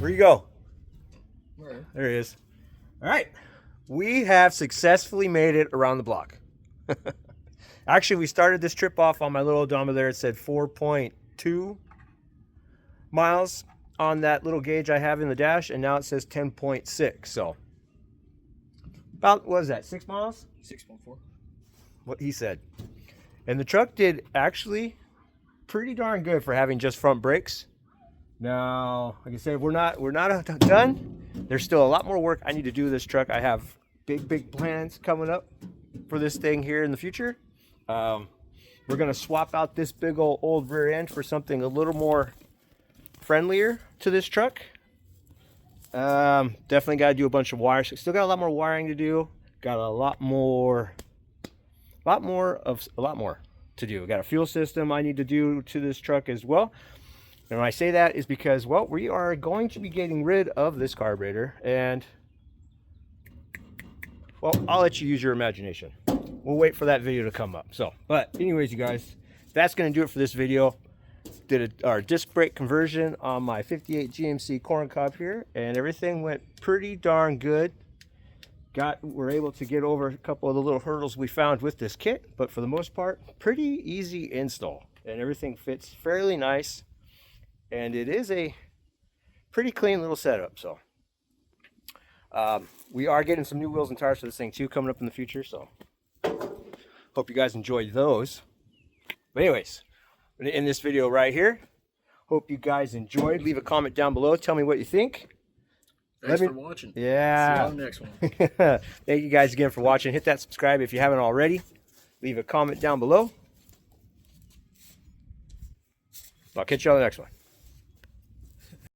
Where you go? Where? There he is. All right. We have successfully made it around the block. Actually, we started this trip off on my little odometer. It said 4.2 miles on that little gauge I have in the dash, and now it says 10.6. So about, what is that, 6 miles? 6.4. What he said. And the truck did actually pretty darn good for having just front brakes. Now, like I said, we're not done. There's still a lot more work I need to do with this truck. I have big plans coming up for this thing here in the future. We're gonna swap out this big old rear end for something a little more friendlier to this truck. Definitely got to do a bunch of wires. Still got a lot more wiring to do. Got a lot more to do. Got a fuel system I need to do to this truck as well. And when I say that is because, well, we are going to be getting rid of this carburetor, and, well, I'll let you use your imagination. We'll wait for that video to come up. So, but anyways, you guys, that's going to do it for this video. Did our disc brake conversion on my 58 GMC Corncob here, and everything went pretty darn good. We're able to get over a couple of the little hurdles we found with this kit, but for the most part, pretty easy install, and everything fits fairly nice. And it is a pretty clean little setup. So we are getting some new wheels and tires for this thing too coming up in the future. So hope you guys enjoyed those. But anyways, I'm gonna end this video right here. Hope you guys enjoyed. Leave a comment down below. Tell me what you think. Thanks for watching. Yeah. See you on the next one. Thank you guys again for watching. Hit that subscribe if you haven't already. Leave a comment down below. I'll catch you on the next one.